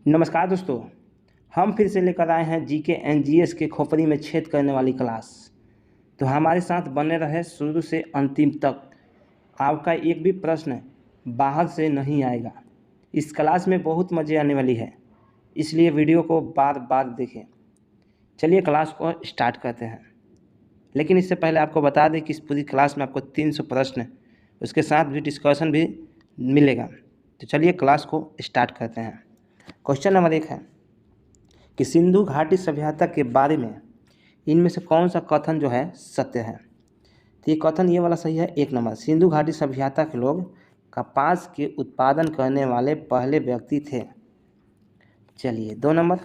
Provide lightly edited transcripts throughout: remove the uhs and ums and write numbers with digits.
नमस्कार दोस्तों, हम फिर से लेकर आए हैं जीके एनजीएस के खोपड़ी में छेद करने वाली क्लास। तो हमारे साथ बने रहे शुरू से अंतिम तक। आपका एक भी प्रश्न बाहर से नहीं आएगा। इस क्लास में बहुत मज़े आने वाली है, इसलिए वीडियो को बार बार देखें। चलिए क्लास को स्टार्ट करते हैं। लेकिन इससे पहले आपको बता दें कि इस पूरी क्लास में आपको 300 प्रश्न, उसके साथ भी डिस्कशन भी मिलेगा। तो चलिए क्लास को स्टार्ट करते हैं। क्वेश्चन नंबर 1 है कि सिंधु घाटी सभ्यता के बारे में इनमें से कौन सा कथन जो है सत्य है। तो ये कथन ये वाला सही है। 1 नंबर, सिंधु घाटी सभ्यता के लोग कपास के उत्पादन करने वाले पहले व्यक्ति थे। चलिए 2 नंबर,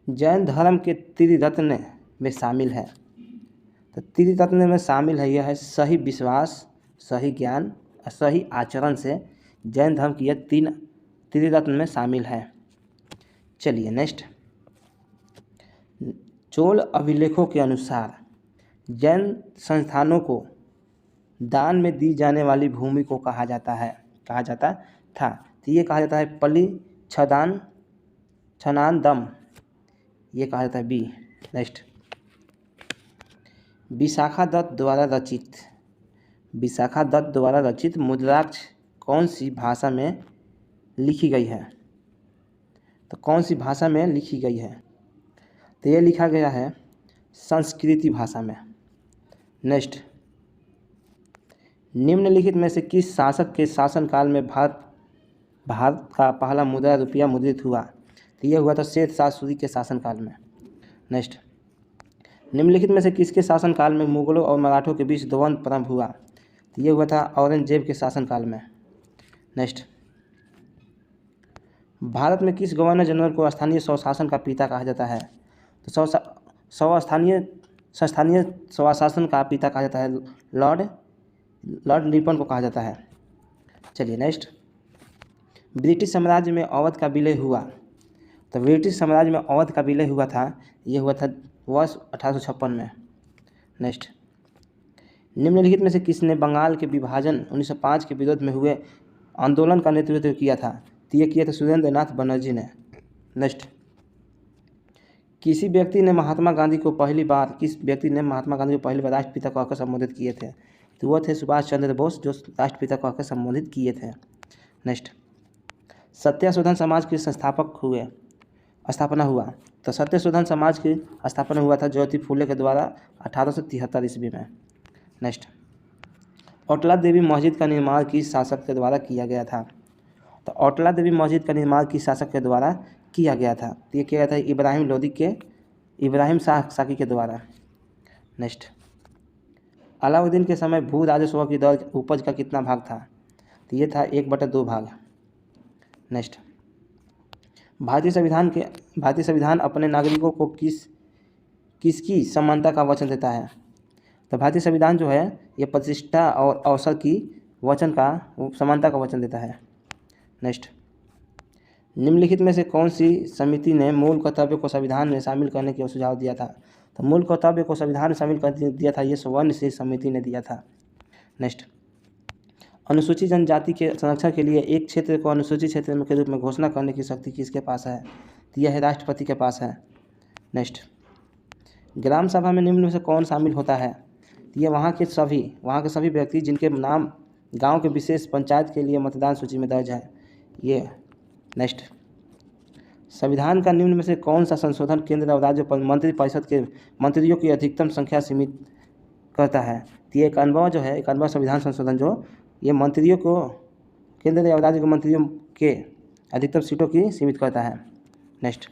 जैन धर्म के त्रिरत्न में शामिल है। तो त्रिरत्न में शामिल है, यह है सही विश्वास, सही ज्ञान और सही आचरण से जैन धर्म की यह 3 त्रिरत्न में शामिल है। चलिए नेक्स्ट, चोल अभिलेखों के अनुसार जैन संस्थानों को दान में दी जाने वाली भूमि को कहा जाता था। तो ये कहा जाता है पल्ली छदान ये कहा जाता है बी। नेक्स्ट, विशाखा दत्त द्वारा रचित मुद्राक्ष कौन सी भाषा में लिखी गई है। तो कौन सी भाषा में लिखी गई है। तो ये लिखा गया है संस्कृति भाषा में। नेक्स्ट, निम्नलिखित में से किस शासक के शासनकाल में भारत का पहला मुद्रा रुपया मुद्रित हुआ। तो ये हुआ था शेर शाह सूरी के शासनकाल में। नेक्स्ट, निम्नलिखित में से किसके शासनकाल में मुगलों और मराठों के बीच द्वंद्व प्रारंभ हुआ। तो ये हुआ था औरंगजेब के शासनकाल में। नेक्स्ट, भारत में किस गवर्नर जनरल को स्थानीय स्वशासन का पिता कहा जाता है। तो स्थानीय स्वशासन का पिता कहा जाता है लॉर्ड लिपन को कहा जाता है। चलिए नेक्स्ट, ब्रिटिश साम्राज्य में अवध का विलय हुआ। तो ब्रिटिश साम्राज्य में अवध का विलय हुआ था, ये हुआ था वर्ष 1856 में। नेक्स्ट, निम्नलिखित में से किसने बंगाल के विभाजन 1905 के विरोध में हुए आंदोलन का नेतृत्व किया था। तो ये किया था सुरेंद्र नाथ बनर्जी ने। नेक्स्ट, किस व्यक्ति ने महात्मा गांधी को पहली बार राष्ट्रपिता कहकर संबोधित किए थे। तो वो थे सुभाष चंद्र बोस, जो राष्ट्रपिता कहकर संबोधित किए थे। नेक्स्ट, सत्यशोधन समाज के स्थापना हुआ। तो सत्यशोधन समाज की स्थापना हुआ था ज्योति फुले के द्वारा 1873 ईस्वी में। नेक्स्ट, औटला देवी मस्जिद का निर्माण किस शासक के द्वारा किया गया था। तो औटला देवी मस्जिद का निर्माण किस शासक के द्वारा किया गया था। तो ये किया गया था इब्राहिम शाह साकी के द्वारा। नेक्स्ट, अलाउद्दीन के समय भू राजस्व की दर उपज का कितना भाग था। तो ये था 1/2 भाग। नेक्स्ट, भारतीय संविधान अपने नागरिकों को किसकी समानता का वचन देता है। तो भारतीय संविधान जो है ये प्रतिष्ठा और अवसर की समानता का वचन देता है। नेक्स्ट, निम्नलिखित में से कौन सी समिति ने मूल कर्तव्य को संविधान में शामिल करने का सुझाव दिया था। तो मूल कर्तव्य को संविधान में शामिल कर दिया था ये स्वर्ण समिति ने दिया था। नेक्स्ट, अनुसूचित जनजाति के संरक्षण के लिए एक क्षेत्र को अनुसूचित क्षेत्र के रूप में घोषणा करने की शक्ति किसके पास है। तो यह है राष्ट्रपति के पास है। नेक्स्ट, ग्राम सभा में निम्न में से कौन शामिल होता है। तो ये वहाँ के सभी व्यक्ति जिनके नाम गांव के विशेष पंचायत के लिए मतदान सूची में दर्ज है ये। नेक्स्ट, संविधान का निम्न में से कौन सा संशोधन केंद्र और राज्य मंत्रिपरिषद के मंत्रियों की अधिकतम संख्या सीमित करता है। तो ये 91वां संविधान संशोधन जो ये मंत्रियों को केंद्र और राज्य के मंत्रियों के अधिकतम सीटों की सीमित करता है। नेक्स्ट,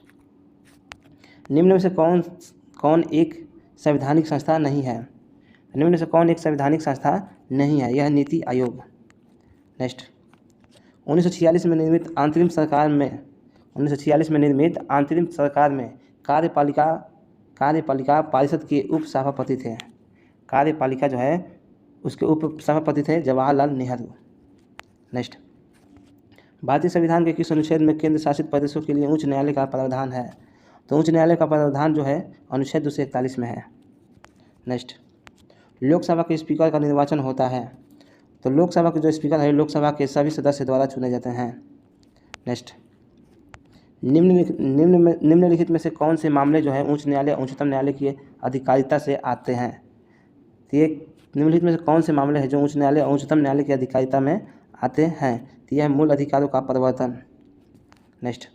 निम्न में से कौन एक संवैधानिक संस्था नहीं है। निम्न में से कौन एक संवैधानिक संस्था नहीं है, यह नीति आयोग। नेक्स्ट, 1946 में निर्मित अंतरिम सरकार में कार्यपालिका परिषद के उप सभापति थे। कार्यपालिका जो है उसके उप सभापति थे जवाहरलाल नेहरू। नेक्स्ट, भारतीय संविधान के किस अनुच्छेद में केंद्र शासित प्रदेशों के लिए उच्च न्यायालय का प्रावधान है। तो उच्च न्यायालय का प्रावधान जो है अनुच्छेद 241 में है। नेक्स्ट, लोकसभा के स्पीकर का निर्वाचन होता है। तो लोकसभा के जो स्पीकर है लोकसभा के सभी सदस्य द्वारा चुने जाते हैं। नेक्स्ट, निम्नलिखित में से कौन से मामले जो है उच्च न्यायालय उच्चतम न्यायालय की अधिकारिता से आते हैं? तो ये निम्नलिखित में से कौन से मामले हैं जो उच्च न्यायालय और उच्चतम न्यायालय की अधिकारिता में आते हैं? तो यह मूल अधिकारों का परिवर्तन। नेक्स्ट,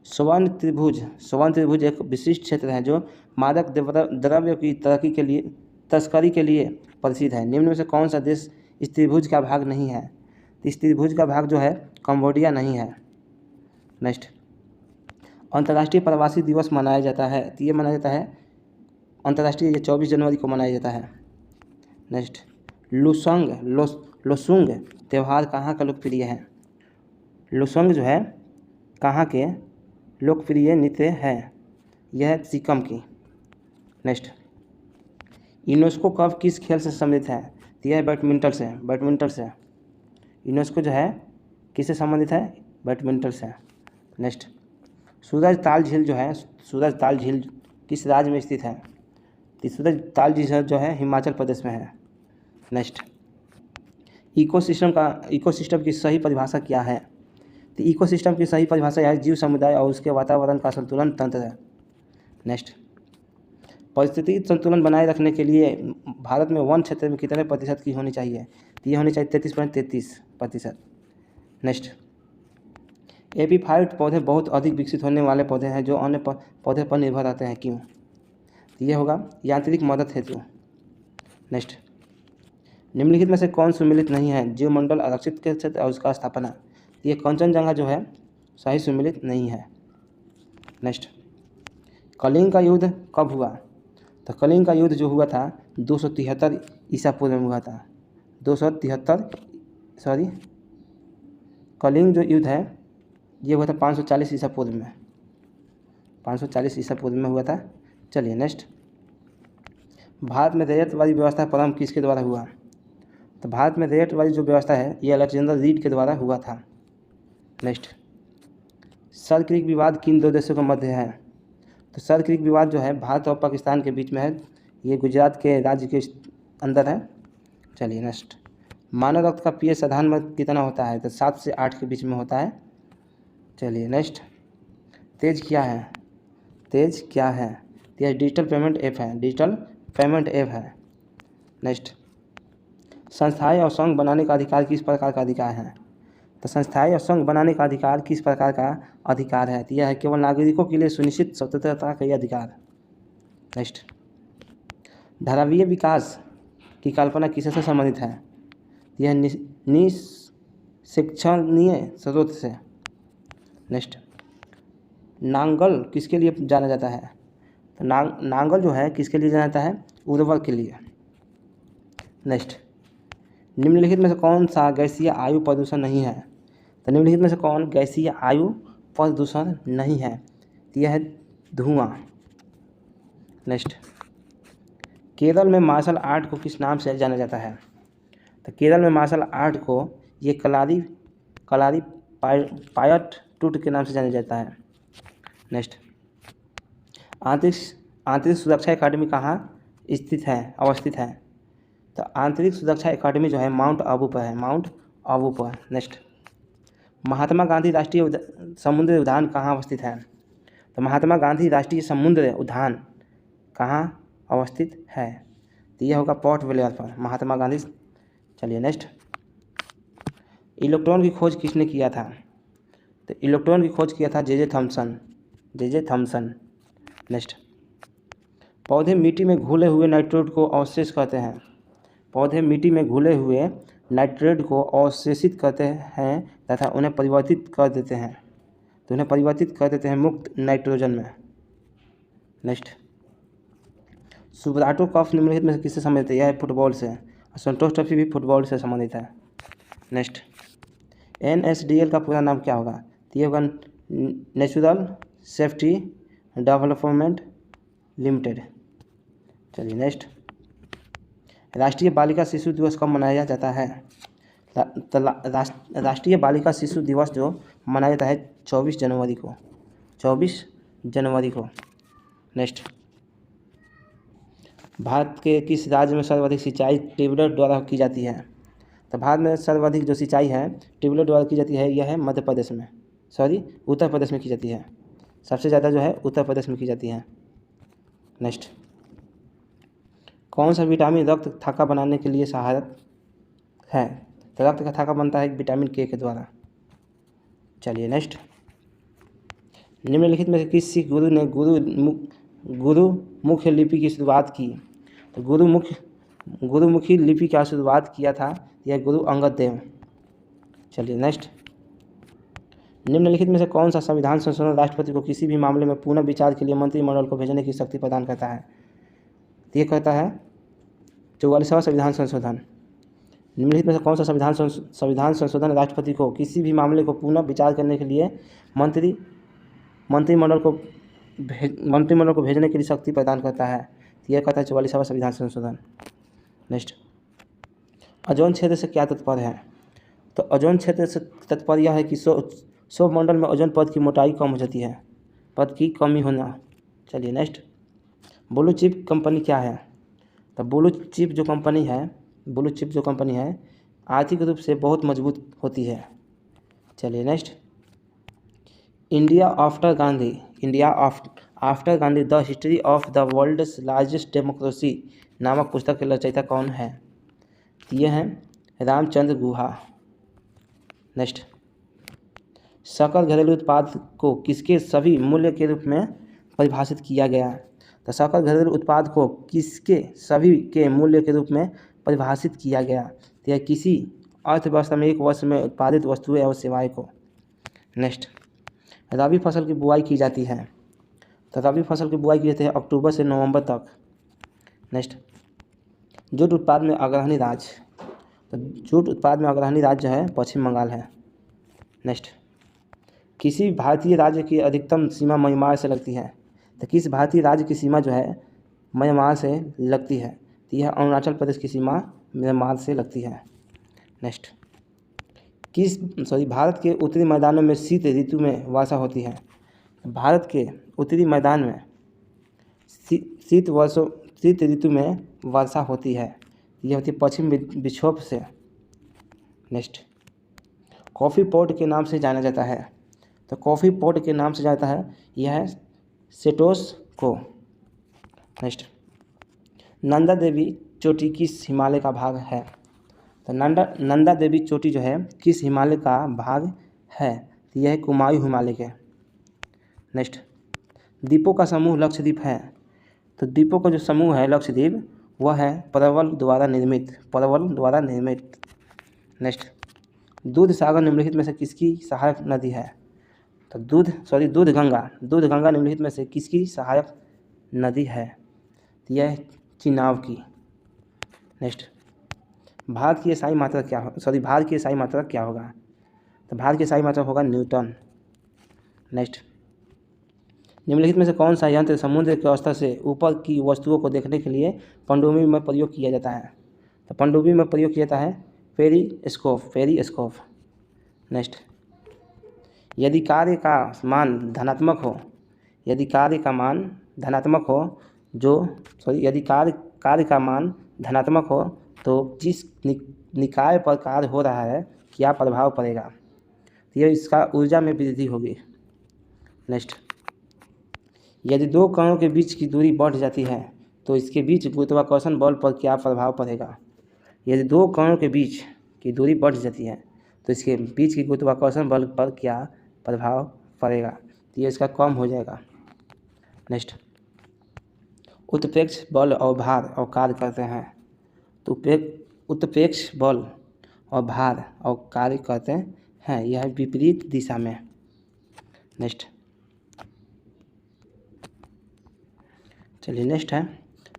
स्वर्ण त्रिभुज एक विशिष्ट क्षेत्र है जो मादक द्रव्य की तस्करी के लिए प्रसिद्ध है। निम्न में से कौन सा देश इस त्रिभुज का भाग नहीं है? इस त्रिभुज का भाग जो है कंबोडिया नहीं है। नेक्स्ट, अंतर्राष्ट्रीय प्रवासी दिवस मनाया जाता है। तो ये मनाया जाता है अंतर्राष्ट्रीय, ये 24 जनवरी को मनाया जाता है। नेक्स्ट, लोसुंग त्यौहार कहाँ का लोकप्रिय है? लोसुंग जो है कहाँ के लोकप्रिय नृत्य है? यह है सिक्किम की। नेक्स्ट, यूनेस्को कप किस खेल से संबंधित है? तो यह है बैडमिंटन से। यूनेस्को जो है किससे संबंधित है? बैडमिंटन से। नेक्स्ट, सूरज ताल झील किस राज्य में स्थित है? तो सूरज ताल झील जो है हिमाचल प्रदेश में है। नेक्स्ट, इकोसिस्टम की सही परिभाषा क्या है? तो इकोसिस्टम की सही परिभाषा है जीव समुदाय और उसके वातावरण का संतुलन तंत्र है। नेक्स्ट, परिस्थितिक संतुलन बनाए रखने के लिए भारत में वन क्षेत्र में कितने प्रतिशत की होनी चाहिए? तो ये होनी चाहिए 33.33%। नेक्स्ट, एपीफाइट पौधे बहुत अधिक विकसित होने वाले पौधे हैं जो अन्य पौधे पर निर्भर रहते हैं, क्यों? तो ये होगा यांत्रिक मदद हेतु। नेक्स्ट, निम्नलिखित में से कौन सुमेलित नहीं है? जीवमंडल, आरक्षित क्षेत्र और उसका स्थापना। ये कंचनजंगा जो है सही सुमेलित नहीं है। नेक्स्ट, कलिंग का युद्ध कब हुआ? तो कलिंग का युद्ध जो हुआ था 273 ईसा पूर्व में हुआ था। 273 कलिंग जो युद्ध है ये हुआ था 540 ईसा पूर्व में। 540 ईसा पूर्व में हुआ था। चलिए नेक्स्ट, भारत में रैयतवादी व्यवस्था प्रारंभ किसके द्वारा हुआ? तो भारत में रैयतवादी जो व्यवस्था है ये अलेक्जेंडर रीड के द्वारा हुआ था। नेक्स्ट, सर क्रीक विवाद किन दो देशों के मध्य है? तो सर क्रीक विवाद जो है भारत और पाकिस्तान के बीच में है। ये गुजरात के राज्य के अंदर है। चलिए नेक्स्ट, मानव रक्त का पीएच साधारण में कितना होता है? तो 7 से 8 के बीच में होता है। चलिए नेक्स्ट, तेज क्या है? तो यह डिजिटल पेमेंट ऐप है। नेक्स्ट, संस्थाएं और संघ बनाने का अधिकार किस प्रकार का अधिकार है? तो संस्थाएं और संघ बनाने का अधिकार किस प्रकार का अधिकार है? तो यह है केवल नागरिकों के लिए सुनिश्चित स्वतंत्रता का अधिकार। नेक्स्ट, धारावीय विकास की कल्पना किससे संबंधित है? यह निष्पक्षीय स्रोत से। नेक्स्ट, नांगल किसके लिए जाना जाता है? तो नांगल जो है किसके लिए जाना जाता है? उर्वरक के लिए। नेक्स्ट, निम्नलिखित में से कौन सा गैसीय आयु प्रदूषण नहीं है? तो निम्नलिखित में से कौन गैसीय आयु प्रदूषण नहीं है? तो यह है धुआं। नेक्स्ट, केरल में मार्शल आर्ट को किस नाम से जाना जाता है? तो केरल में मार्शल आर्ट को ये कलारी पायट टूट के नाम से जाना जाता है। नेक्स्ट, आंतरिक सुरक्षा एकेडमी कहाँ अवस्थित है? तो आंतरिक सुरक्षा एकेडमी जो है माउंट आबू पर। नेक्स्ट, महात्मा गांधी राष्ट्रीय समुद्र उद्यान कहाँ अवस्थित है? तो महात्मा गांधी राष्ट्रीय समुद्र उद्यान कहाँ अवस्थित है? तो यह होगा पोर्ट ब्लेयर पर, महात्मा गांधी। चलिए नेक्स्ट, इलेक्ट्रॉन की खोज किसने किया था? तो इलेक्ट्रॉन की खोज किया था जे जे थॉमसन। नेक्स्ट, पौधे मिट्टी में घुले हुए नाइट्रेट को अवशेष कहते हैं। पौधे मिट्टी में घुले हुए नाइट्रेट को अवशेषित करते हैं तथा उन्हें परिवर्तित कर देते हैं मुक्त नाइट्रोजन में। नेक्स्ट, सुब्राटो कप निम्नलिखित में किससे संबंधित है? यह है फुटबॉल से। और संतोष ट्रॉफी भी फुटबॉल से संबंधित है। नेक्स्ट, NSDL का पूरा नाम क्या होगा? तो ये होगा नेचुरल सेफ्टी डेवलपमेंट लिमिटेड। चलिए नेक्स्ट, राष्ट्रीय बालिका शिशु दिवस कब मनाया जाता है? राष्ट्रीय बालिका शिशु दिवस जो मनाया जाता है 24 जनवरी को। नेक्स्ट, भारत के किस राज्य में सर्वाधिक सिंचाई ट्यूबवेल द्वारा की जाती है? तो भारत में सर्वाधिक जो सिंचाई है ट्यूबवेल द्वारा की जाती है यह है मध्य प्रदेश में उत्तर प्रदेश में की जाती है। सबसे ज़्यादा जो है उत्तर प्रदेश में की जाती है। नेक्स्ट, कौन सा विटामिन रक्त थाका बनाने के लिए सहायक है? तो रक्त का थाका बनता है विटामिन के द्वारा। चलिए नेक्स्ट, निम्नलिखित में से किस सिख गुरु ने गुरुमुख लिपि की शुरुआत की? तो गुरुमुखी लिपि का शुरुआत किया था यह गुरु अंगद देव। चलिए नेक्स्ट, निम्नलिखित में से कौन सा संविधान संशोधन राष्ट्रपति को किसी भी मामले में पुनः विचार के लिए मंत्रिमंडल को भेजने की शक्ति प्रदान करता है? तो ये कहता है 44वां संविधान संशोधन। निम्नलिखित में से कौन सा संविधान संशोधन राष्ट्रपति को किसी भी मामले को पुनः विचार करने के लिए मंत्रिमंडल को भेजने के लिए शक्ति प्रदान करता है? तो यह कहता है 44वां संविधान संशोधन। नेक्स्ट, ओजोन क्षेत्र से क्या तात्पर्य है? तो ओजोन क्षेत्र से तात्पर्य है कि सौरमंडल में ओजोन परत की मोटाई कम हो जाती है, परत की कमी होना। चलिए नेक्स्ट, ब्लू चिप कंपनी क्या है? तो ब्लू चिप जो कंपनी है आर्थिक रूप से बहुत मजबूत होती है। चलिए next, India after Gandhi the history of the world's largest democracy नामक पुस्तक के रचयिता कौन है? ये हैं रामचंद्र गुहा। नेक्स्ट, सकल घरेलू उत्पाद को किसके सभी मूल्य के रूप में परिभाषित किया गया? तो सकल घरेलू उत्पाद को किसके सभी के मूल्य के रूप में परिभाषित किया गया? तो यह किसी अर्थव्यवस्था में एक वर्ष में उत्पादित वस्तुएं और सेवाएं को। नेक्स्ट, रबी फसल की बुआई की जाती है। तो रबी फसल की बुआई की जाती है अक्टूबर से नवंबर तक। नेक्स्ट, जूट उत्पाद में अग्रणी राज्य। तो जूट उत्पाद में अग्रणी राज्य जो है पश्चिम बंगाल है। नेक्स्ट, किसी भारतीय राज्य की अधिकतम सीमा म्यांमार से लगती है। तो किस भारतीय राज्य की सीमा जो है म्यांमार से लगती है? तो यह अरुणाचल प्रदेश की सीमा म्यांमार से लगती है। नेक्स्ट, भारत के उत्तरी मैदानों में शीत ऋतु में वर्षा होती है। भारत के उत्तरी मैदान में शीत ऋतु में वर्षा होती है, यह होती है पश्चिम विक्षोभ से। नेक्स्ट, कॉफ़ी पॉट के नाम से जाना जाता है। तो कॉफ़ी पॉट के नाम से जाता है यह है सेटोस को। नेक्स्ट, नंदा देवी चोटी किस हिमालय का भाग है? तो नंदा देवी चोटी जो है किस हिमालय का भाग है? तो यह है कुमायूं हिमालय के। नेक्स्ट, द्वीपों का समूह लक्षद्वीप है। तो द्वीपों का जो समूह है लक्षद्वीप वह है प्रबल द्वारा निर्मित। नेक्स्ट, दूध सागर निम्नलिखित में से किसकी सहायक नदी है? तो दूध गंगा निम्नलिखित में से किसकी सहायक नदी है? तो यह चिनाब की। नेक्स्ट, भार की इकाई मात्रक क्या होगा? तो भार की इकाई मात्रक होगा न्यूटन। नेक्स्ट, निम्नलिखित में से कौन सा यंत्र समुद्र के स्तर से ऊपर की वस्तुओं को देखने के लिए पनडुब्बी में प्रयोग किया जाता है? तो पनडुब्बी में प्रयोग किया जाता है पेरिस्कोप। नेक्स्ट, यदि कार्य का मान धनात्मक हो यदि कार्य का मान धनात्मक हो तो जिस निकाय पर कार्य हो रहा है क्या प्रभाव पड़ेगा? यह इसका ऊर्जा में वृद्धि होगी। नेक्स्ट, यदि दो कणों के बीच की दूरी बढ़ जाती है तो इसके बीच गुरुत्वाकर्षण बल पर क्या प्रभाव पड़ेगा? यदि दो कणों के बीच की दूरी बढ़ जाती है तो इसके बीच की गुरुत्वाकर्षण बल पर क्या प्रभाव पड़ेगा? तो ये इसका कम हो जाएगा। नेक्स्ट, उत्प्रेक्ष बल और भार और कार्य करते हैं। तो उत्प्रेक्ष बल और भार और कार्य करते हैं यह विपरीत दिशा में। नेक्स्ट, चलिए नेक्स्ट है,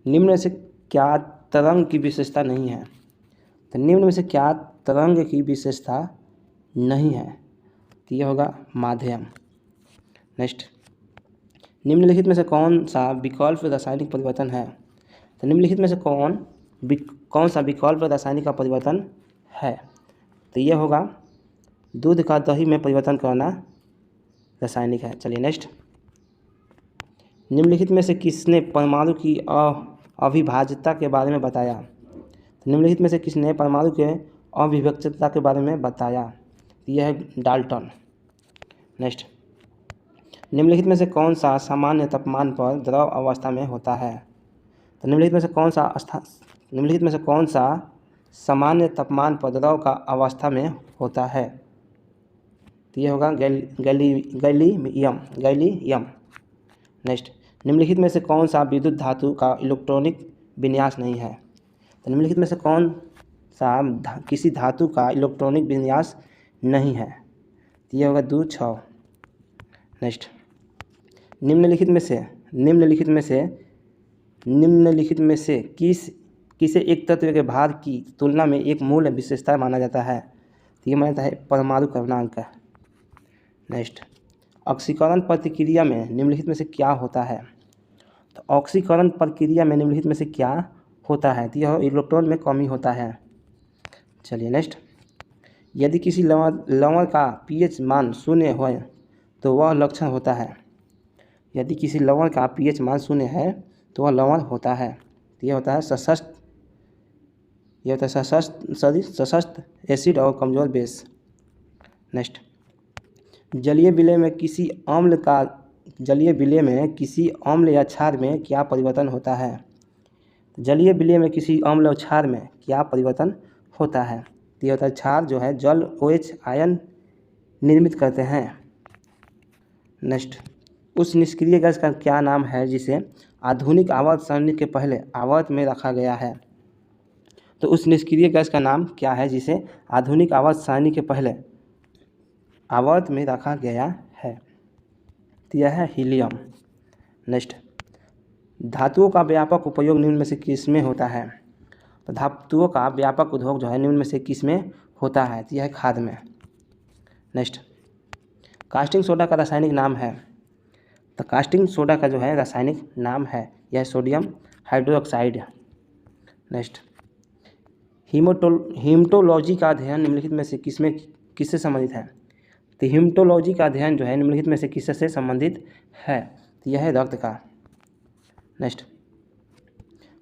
निम्न में से क्या तरंग की विशेषता नहीं है? तो निम्न में से क्या तरंग की विशेषता नहीं है? तो यह होगा माध्यम। नेक्स्ट, निम्नलिखित में से कौन सा विकल्प रासायनिक परिवर्तन है? तो निम्नलिखित में से कौन सा विकल्प रासायनिक का परिवर्तन है? तो यह होगा दूध का दही में परिवर्तन करना रासायनिक है। चलिए नेक्स्ट, निम्नलिखित में से किसने परमाणु की अविभाज्यता के बारे में बताया? तो निम्नलिखित में से किसने परमाणु के अविभाज्यता के बारे में बताया? यह है डाल्टन। नेक्स्ट, निम्नलिखित में से कौन सा सामान्य तापमान पर द्रव अवस्था में होता है? तो निम्नलिखित में से कौन सा सामान्य तापमान पर द्रव का अवस्था में होता है? तो ये होगा गैलियम। नेक्स्ट, निम्नलिखित में से कौन सा विद्युत धातु का इलेक्ट्रॉनिक विन्यास नहीं है? तो निम्नलिखित में से कौन सा किसी धातु का इलेक्ट्रॉनिक विन्यास नहीं है? तो ये होगा 2 6। नेक्स्ट, निम्नलिखित में से किसे एक तत्व के भार की तुलना में एक मूल विशेषता माना जाता है? तो ये माना जाता है परमाणु क्रमांक। नेक्स्ट, ऑक्सीकरण प्रतिक्रिया में निम्नलिखित में से क्या होता है? तो ऑक्सीकरण प्रक्रिया में निम्नलिखित में से क्या होता है? तो यह इलेक्ट्रॉन में कमी होता है। चलिए नेक्स्ट, यदि किसी लवण का pH मान 0 हो तो वह लक्षण होता है। यदि किसी लवण का pH मान 0 है तो वह लवण होता है। तो यह होता है सशक्त एसिड और कमज़ोर बेस। नेक्स्ट, जलीय विलय में किसी अम्ल या क्षार में क्या परिवर्तन होता है? जलीय विलय में किसी अम्ल और क्षार में क्या परिवर्तन होता है? तो ये होता है क्षार जो है जल OH आयन निर्मित करते हैं। नेक्स्ट, उस निष्क्रिय गैस का क्या नाम है जिसे आधुनिक आवर्त सारणी के पहले आवर्त में रखा गया है? तो उस निष्क्रिय गैस का नाम क्या है जिसे आधुनिक आवर्त सारणी के पहले आवर्त में रखा गया है? तो यह है हीलियम। नेक्स्ट, धातुओं का व्यापक उपयोग निम्न में से किस में होता है? तो धातुओं का व्यापक उद्योग जो है निम्न में से किस में होता है? तो यह है खाद में। नेक्स्ट, कास्टिंग सोडा का रासायनिक नाम है? तो कास्टिंग सोडा का जो है रासायनिक नाम है यह सोडियम हाइड्रोक्साइड। नेक्स्ट, हीमेटोलॉजी का अध्ययन निम्नलिखित में से किससे संबंधित है? तो हीमेटोलॉजी का अध्ययन जो है निम्नलिखित में से किससे संबंधित है? तो यह है रक्त का। नेक्स्ट,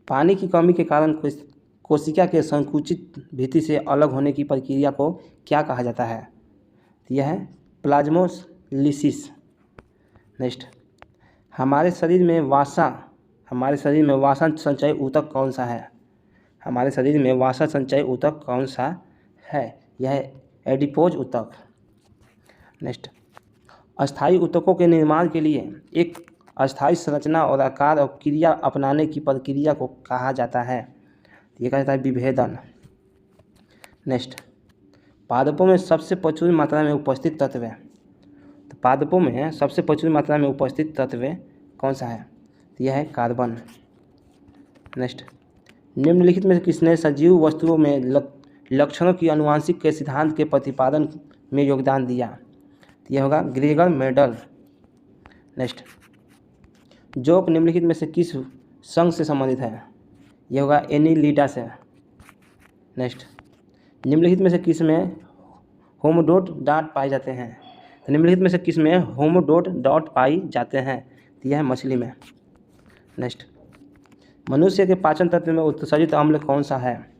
पानी की कमी के कारण कोशिका के संकुचित भित्ति से अलग होने की प्रक्रिया को क्या कहा जाता है? तो यह है प्लाज्मोलिसिस। नेक्स्ट, हमारे शरीर में वसा संचय ऊतक कौन सा है? हमारे शरीर में वसा संचय ऊतक कौन सा है? यह एडिपोज ऊतक। नेक्स्ट, अस्थायी ऊतकों के निर्माण के लिए एक अस्थायी संरचना और आकार और क्रिया अपनाने की प्रक्रिया को कहा जाता है? ये कहा जाता है विभेदन। नेक्स्ट, पादपों में सबसे प्रचुर मात्रा में उपस्थित तत्व है? तो पादपों में सबसे प्रचुर मात्रा में उपस्थित तत्व कौन सा है? तो यह है कार्बन। नेक्स्ट, निम्नलिखित में किसने सजीव वस्तुओं में लक्षणों की आनुवंशिक के सिद्धांत के प्रतिपादन में योगदान दिया? तो यह होगा ग्रेगर मेंडल। नेक्स्ट, जोक निम्नलिखित में से किस संघ से संबंधित है? यह होगा एनिलिडा से। नेक्स्ट, निम्नलिखित में से किस में होमोडोट डॉट पाए जाते हैं? तो निम्नलिखित में से किस में होमोडोट डॉट पाई जाते हैं? तो यह है मछली में। नेक्स्ट, मनुष्य के पाचन तंत्र में उत्सर्जित अम्ल कौन सा है?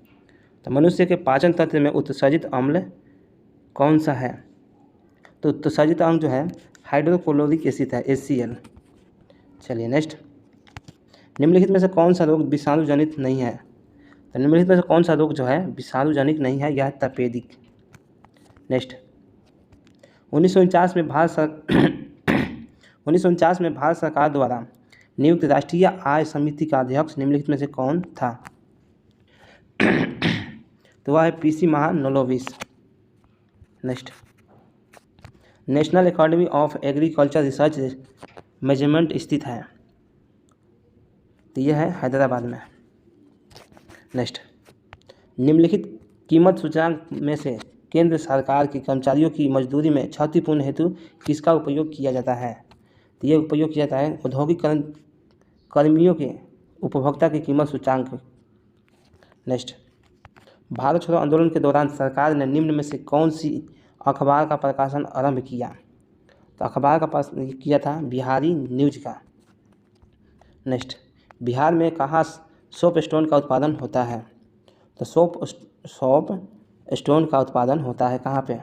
तो मनुष्य के पाचन तंत्र में उत्सर्जित अम्ल कौन सा है? तो उत्सर्जित अम्ल जो है हाइड्रोक्लोरिक एसिड है, HCl। चलिए नेक्स्ट, निम्नलिखित में से कौन सा रोग विषाणु जनित नहीं है? तो निम्नलिखित में से कौन सा रोग जो है विषाणु जनित नहीं है? यह है तपेदिक। नेक्स्ट, 1949 में भारत सरकार द्वारा नियुक्त राष्ट्रीय आय समिति का अध्यक्ष निम्नलिखित में से कौन था? तो वह है PC Mahalanobis. Next, national academy of agriculture research measurement स्थित है? तो यह है हैदराबाद में। नेक्स्ट, निम्नलिखित कीमत सूचकांक में से केंद्र सरकार के कर्मचारियों की मजदूरी में क्षतिपूर्ण हेतु किसका उपयोग किया जाता है? तो यह उपयोग किया जाता है औद्योगिक कर्मियों के उपभोक्ता की कीमत सूचकांक। नेक्स्ट, भारत छोड़ो आंदोलन के दौरान सरकार ने निम्न में से कौन सी अखबार का प्रकाशन आरंभ किया? तो अखबार का प्रकाशन किया था बिहारी न्यूज का। नेक्स्ट, बिहार में कहाँ सोप स्टोन का उत्पादन होता है? तो सोप स्टोन का उत्पादन होता है कहाँ पे?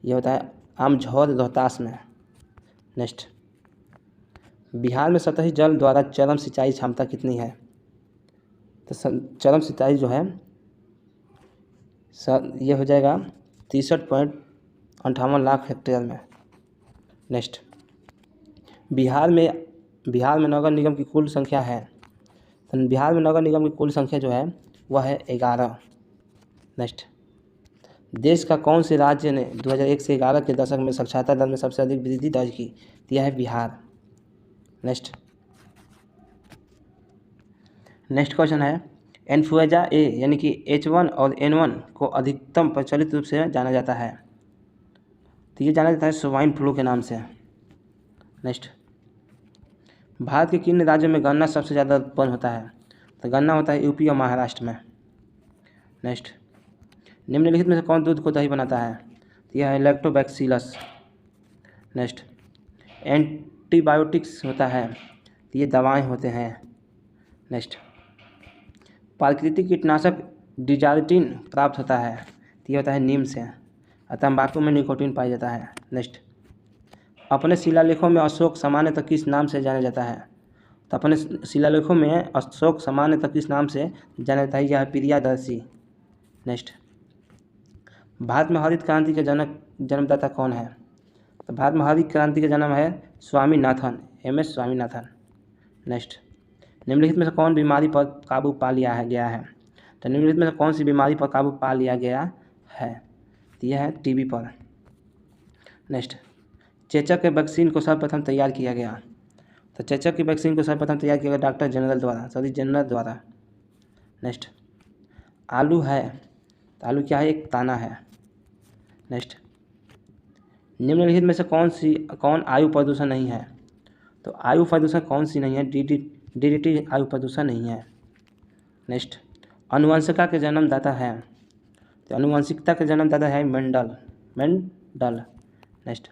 ये होता है आमझौर रोहतास में। नेक्स्ट, बिहार में सतही जल द्वारा चरम सिंचाई क्षमता कितनी है? तो चरम सिंचाई जो है ये हो जाएगा 63.58 लाख हेक्टेयर में। नेक्स्ट, बिहार में नगर निगम की कुल संख्या है, तो बिहार में नगर निगम की कुल संख्या जो है वह है 11। नेक्स्ट, देश का कौन से राज्य ने 2001 से 11 के दशक में साक्षरता दर में सबसे अधिक वृद्धि दर्ज की? तो यह है बिहार। नेक्स्ट क्वेश्चन है, इन्फ्लुएंजा ए यानी कि H1 और N1 को अधिकतम प्रचलित रूप से जाना जाता है, तो ये जाना जाता है स्वाइन फ्लू के नाम से। नेक्स्ट, भारत के किन राज्यों में गन्ना सबसे ज़्यादा उत्पन्न होता है? तो गन्ना होता है यूपी और महाराष्ट्र में। नेक्स्ट, निम्नलिखित में से कौन दूध को दही बनाता है? तो यह है लैक्टोबैक्सिलस। नेक्स्ट, एंटीबायोटिक्स होता है, तो ये दवाएं होते हैं। नेक्स्ट, प्राकृतिक कीटनाशक डिजार्टिन प्राप्त होता है, तो ये होता है नीम से। तंबाकू में निकोटीन पाया जाता है। नेक्स्ट, अपने शिलालेखों में अशोक सामान्यतः किस नाम से जाना जाता है? तो अपने शिलालेखों में अशोक सामान्यतः किस नाम से जाना जाता है? यह प्रियादर्शी। नेक्स्ट, भारत में हरित क्रांति के जन्मदाता कौन है? तो भारत में हरित क्रांति का जन्म है स्वामीनाथन, MS स्वामीनाथन। नेक्स्ट, निम्नलिखित में से कौन बीमारी पर काबू पा लिया गया है? तो निम्नलिखित में से कौन सी बीमारी पर काबू पा लिया गया है? तो यह है टीबी पर। नेक्स्ट, चेचक के वैक्सीन को सर्वप्रथम तैयार किया गया? तो चेचक की वैक्सीन को सर्वप्रथम तैयार किया गया डॉक्टर जनरल द्वारा। नेक्स्ट, आलू है, तो आलू क्या है? एक दाना है। नेक्स्ट, निम्नलिखित में से कौन आयु प्रदूषण नहीं है? तो आयु प्रदूषण कौन सी नहीं है? DDT आयु प्रदूषण नहीं है। नेक्स्ट, अनुवंशिकता के जन्मदाता है? तो अनुवंशिकता के जन्मदाता है मेंडल। नेक्स्ट,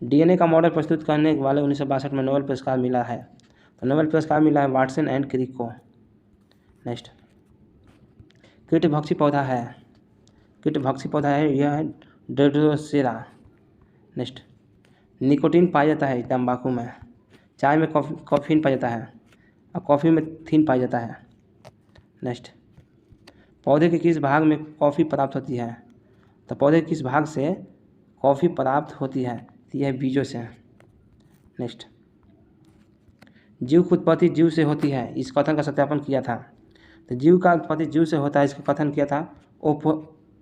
DNA का मॉडल प्रस्तुत करने वाले 1962 में नोबेल पुरस्कार मिला है? तो नोबेल पुरस्कार मिला है वाटसन एंड क्रिक को। नेक्स्ट, कीटभक्षी पौधा है, यह है ड्रोसेरा। नेक्स्ट, निकोटीन पाया जाता है तंबाकू में, चाय में कॉफीन पाया जाता है और कॉफ़ी में थीन पाया जाता है। नेक्स्ट, पौधे के किस भाग में कॉफ़ी प्राप्त होती है? तो पौधे के किस भाग से कॉफ़ी प्राप्त होती है? तो यह बीजों से। नेक्स्ट, जीव की उत्पत्ति जीव से होती है, इस कथन का सत्यापन किया था? तो जीव का उत्पत्ति जीव से होता है, इसका कथन किया था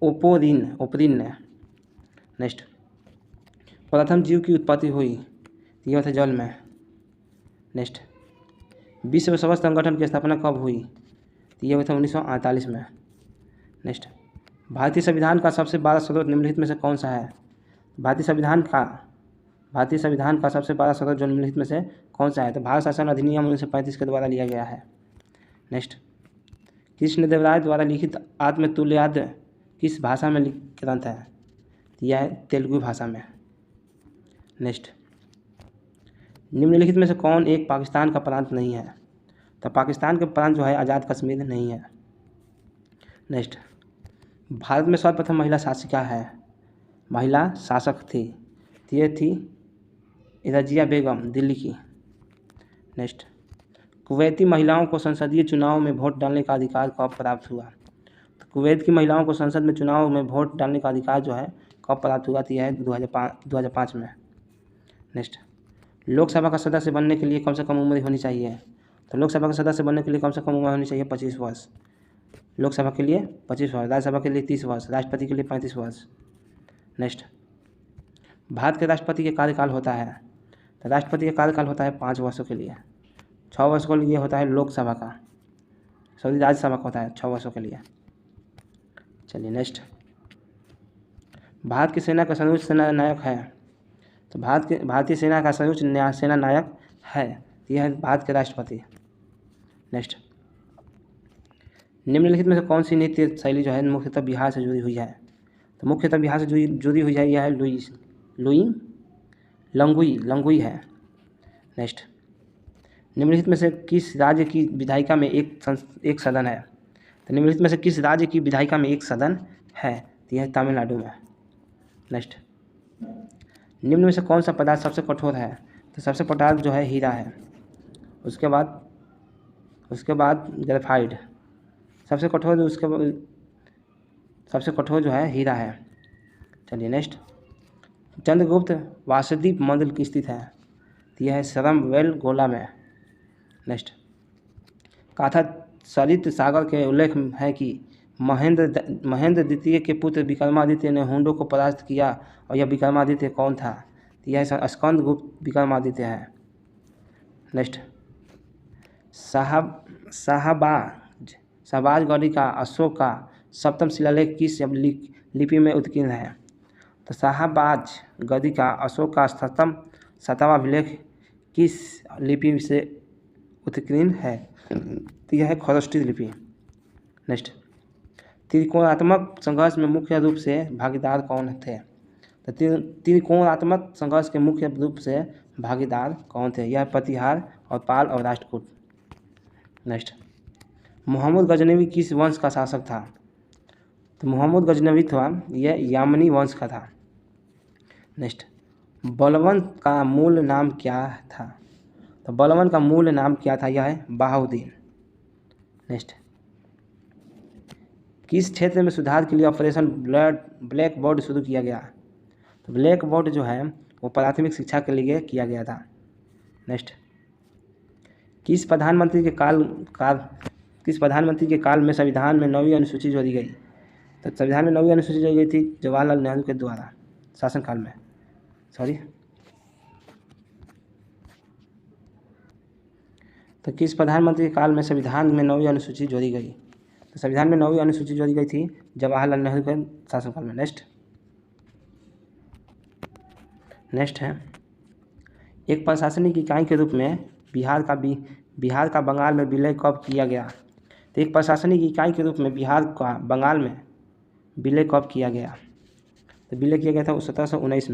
ओपोरिन ने। नेक्स्ट, प्रथम जीव की उत्पत्ति हुई, तो यह था जल में। नेक्स्ट, विश्व स्वास्थ्य संगठन की स्थापना कब हुई? तो यह हुआ था 1948 में। नेक्स्ट, भारतीय संविधान का सबसे बड़ा स्रोत निम्नलिखित में से कौन सा है? भारतीय संविधान का सबसे बड़ा स्रोत जो निम्नलिखित में से कौन सा है? तो भारत शासन अधिनियम 1935 के द्वारा लिया गया है। नेक्स्ट, कृष्णदेवराय द्वारा लिखित आत्मतुल्याद किस भाषा में ग्रंथ है? तो यह है तेलुगु भाषा में। नेक्स्ट, निम्नलिखित में से कौन एक पाकिस्तान का प्रांत नहीं है? तो पाकिस्तान के प्रांत जो है आज़ाद कश्मीर नहीं है। नेक्स्ट, भारत में सर्वप्रथम महिला शासक थी, तो ये थी रजिया बेगम दिल्ली की। नेक्स्ट, कुवैती महिलाओं को संसदीय चुनाव में वोट डालने का अधिकार कब प्राप्त हुआ? तो कुवैत की महिलाओं को संसद में चुनाव में वोट डालने का अधिकार जो है कब प्राप्त हुआ? तो यह है 2005 में। नेक्स्ट, लोकसभा का सदस्य बनने के लिए कम से कम उम्र होनी चाहिए? तो लोकसभा का सदस्य बनने के लिए कम से कम उम्र होनी चाहिए 25 वर्ष। लोकसभा के लिए 25 वर्ष, राज्यसभा के लिए 30 वर्ष, राष्ट्रपति के लिए 35 वर्ष। नेक्स्ट, भारत के राष्ट्रपति का कार्यकाल होता है? तो राष्ट्रपति का कार्यकाल होता है 5 वर्षों के लिए। 6 वर्ष के लिए होता है लोकसभा का, राज्यसभा का होता है 6 वर्षों के लिए। चलिए नेक्स्ट, भारत की सेना का सर्वोच्च सेनानायक है? तो भारतीय सेना का सर्वोच्च सेनानायक है, यह है भारत के राष्ट्रपति। नेक्स्ट, निम्नलिखित में से कौन सी नृत्य शैली जो है मुख्यतः बिहार से जुड़ी हुई है? तो मुख्यतः बिहार से जुड़ी हुई है, यह है लंगुई है। नेक्स्ट, निम्नलिखित में से किस राज्य की विधायिका में एक सदन है? तो निम्नलिखित में से किस राज्य की विधायिका में एक सदन है? तो यह है तमिलनाडु में। नेक्स्ट, निम्न में से कौन सा पदार्थ सबसे कठोर है? तो सबसे कठोर जो है हीरा है। उसके बाद ग्रेफाइट। सबसे कठोर जो है हीरा है। चलिए नेक्स्ट, चंद्रगुप्त वासुद्वीप मंडल की स्थित है? तो यह है श्रमवेल गोला में। नेक्स्ट, काथा सरित सागर के उल्लेख है कि महेंद्र द्वितीय के पुत्र विक्रमादित्य ने हुंडों को परास्त किया, और यह विक्रमादित्य कौन था? तो यह स्कंदगुप्त विक्रमादित्य है। नेक्स्ट, शाहबाज गढ़ी का अशोक का सप्तम शिलालेख किस लिपि में उत्कीर्ण है? तो शाहबाज गढ़ी का अशोक का सतवां अभिलेख किस लिपि से उत्कीर्ण है? तो यह है खरष्टी लिपि। नेक्स्ट, त्रिकोणात्मक संघर्ष में मुख्य रूप से भागीदार कौन थे? तो त्रिकोणात्मक संघर्ष के मुख्य रूप से भागीदार कौन थे? यह प्रतिहार और पाल और राष्ट्रकूट। नेक्स्ट, मोहम्मद गजनवी किस वंश का शासक था? तो मोहम्मद गजनवी था यह यामनी वंश का था। नेक्स्ट, बलवंत का मूल नाम क्या था? तो बलवंत का मूल नाम क्या था? यह है बहाउद्दीन। नेक्स्ट, किस क्षेत्र में सुधार के लिए ऑपरेशन ब्लैक बोर्ड शुरू किया गया? तो ब्लैक बोर्ड जो है वो प्राथमिक शिक्षा के लिए किया गया था। नेक्स्ट, किस प्रधानमंत्री के काल में संविधान में 9वीं अनुसूची जोड़ी गई? तो संविधान में 9वीं अनुसूची जोड़ी गई थी जवाहरलाल नेहरू के द्वारा शासनकाल में। तो किस प्रधानमंत्री के काल में संविधान में 9वीं अनुसूची जोड़ी गई? तो संविधान में 9वीं अनुसूची जोड़ी गई थी जवाहरलाल नेहरू के शासनकाल में। नेक्स्ट है, एक प्रशासनिक इकाई के रूप में बिहार का बंगाल में विलय कब किया गया? तो एक प्रशासनिक इकाई के रूप में बिहार का बंगाल में विलय कब किया गया? तो विलय किया गया था 1719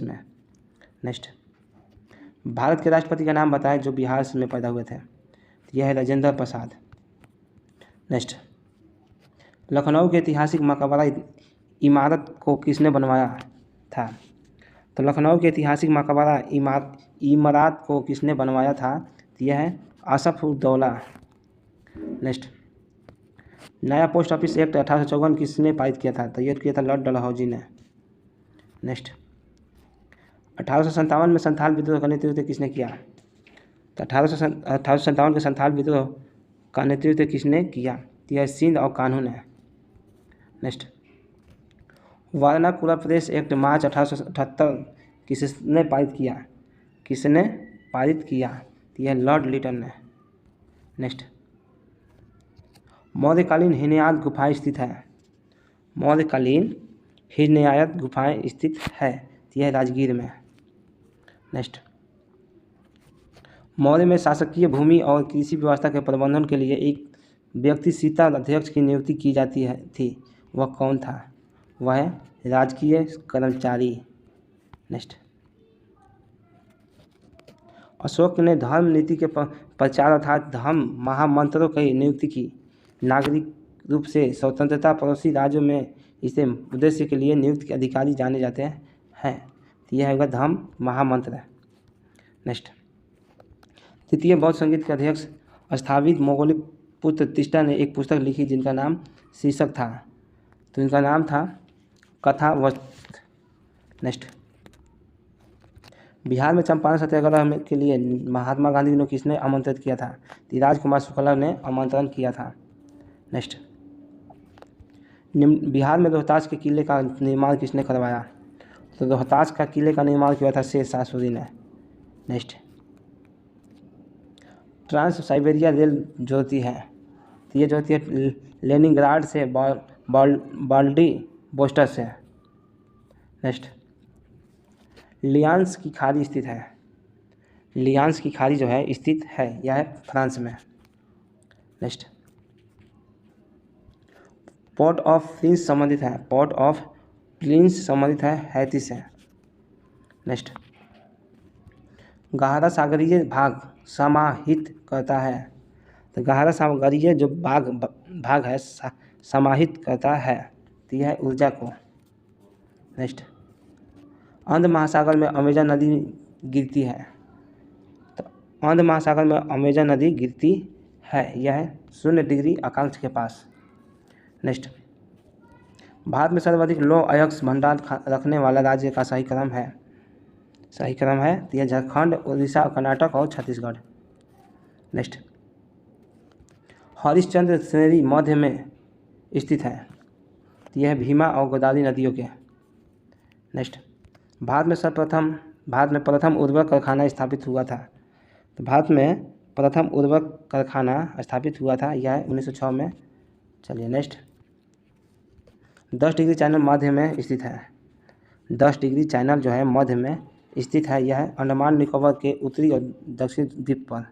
में। नेक्स्ट, भारत के राष्ट्रपति का नाम बताएं जो बिहार में पैदा हुए थे? तो यह है राजेंद्र प्रसाद। नेक्स्ट, लखनऊ के ऐतिहासिक मकबरा इमारत को किसने बनवाया था? तो लखनऊ के ऐतिहासिक मकबरा इमारत को किसने बनवाया था? तो यह है असफ उद दौला। नेक्स्ट, नया पोस्ट ऑफिस एक्ट 1854 किसने पारित किया था? तो यह किया था लॉर्ड डलहौजी ने। नेक्स्ट, 1857 में संथाल विद्रोह का नेतृत्व किसने किया? तो 1857 के संथाल विद्रोह का नेतृत्व किसने किया? तो यह सिंध और कान्हू ने। नेक्स्ट, वर्नाकुलर प्रेस एक्ट मार्च 1878 किसने पारित किया? तो यह लॉर्ड लिटन ने। नेक्स्ट, मौर्यकालीन हिनयाद गुफाएं स्थित है? मौर्यकालीन हिनयाद गुफाएं स्थित है तो यह राजगीर में। नेक्स्ट, मौर्य में शासकीय भूमि और कृषि व्यवस्था के प्रबंधन के लिए एक व्यक्ति सीता अध्यक्ष की नियुक्ति की जाती थी, वह कौन था? वह है राजकीय कर्मचारी। नेक्स्ट, अशोक ने धर्म नीति के प्रचार अर्थात धर्म महामंत्रों की नियुक्ति की। नागरिक रूप से स्वतंत्रता पड़ोसी राज्यों में इसे उद्देश्य के लिए नियुक्त अधिकारी जाने जाते हैं। तो यह होगा धर्म महामंत्र। नेक्स्ट, तृतीय बौद्ध संगीत के अध्यक्ष स्थापित मोगली पुत्र तिष्ठा ने एक पुस्तक लिखी जिनका नाम शीर्षक था। तो इनका नाम था कथावस्तु। नेक्स्ट, बिहार में चंपारण सत्याग्रह के लिए महात्मा गांधी ने किसने आमंत्रित किया था? राजकुमार शुक्ला ने आमंत्रण किया था। नेक्स्ट, बिहार में रोहतास के किले का निर्माण किसने करवाया? तो रोहतास का किले का निर्माण किया था शेर शाह सूरी ने। नेक्स्ट, ट्रांस साइबेरिया रेल जो होती है तो ये जो होती है लेनिनग्राड से व्लादिवोस्टोक से। नेक्स्ट, लियांस की खाड़ी स्थित है? लियांस की खाड़ी जो है स्थित है यह है फ्रांस में। नेक्स्ट, पोर्ट ऑफ प्रिंस संबंधित है? पोर्ट ऑफ प्रिंस संबंधित है हैती से। नेक्स्ट, गहरा सागरीय भाग समाहित करता है? तो गहरा सागरीय जो भाग है समाहित करता है तो यह है ऊर्जा को। नेक्स्ट, अंध महासागर में अमेजन नदी गिरती है। तो अंध महासागर में अमेजन नदी गिरती है, यह है 0 डिग्री अक्षांश के पास। नेक्स्ट, भारत में सर्वाधिक लौह अयस्क भंडार रखने वाला राज्य का सही क्रम है तो यह झारखंड, उड़ीसा, कर्नाटक और छत्तीसगढ़। नेक्स्ट, हरिश्चंद्र श्रेणी मध्य में स्थित है तो यह भीमा और गोदावरी नदियों के। नेक्स्ट, भारत में प्रथम उर्वरक कारखाना स्थापित हुआ था। तो भारत में प्रथम उर्वरक कारखाना स्थापित हुआ था, यह 1906 में। चलिए नेक्स्ट, 10 डिग्री चैनल मध्य में स्थित है। 10 डिग्री चैनल जो है मध्य में स्थित है, यह अंडमान निकोबार के उत्तरी और दक्षिण द्वीप पर।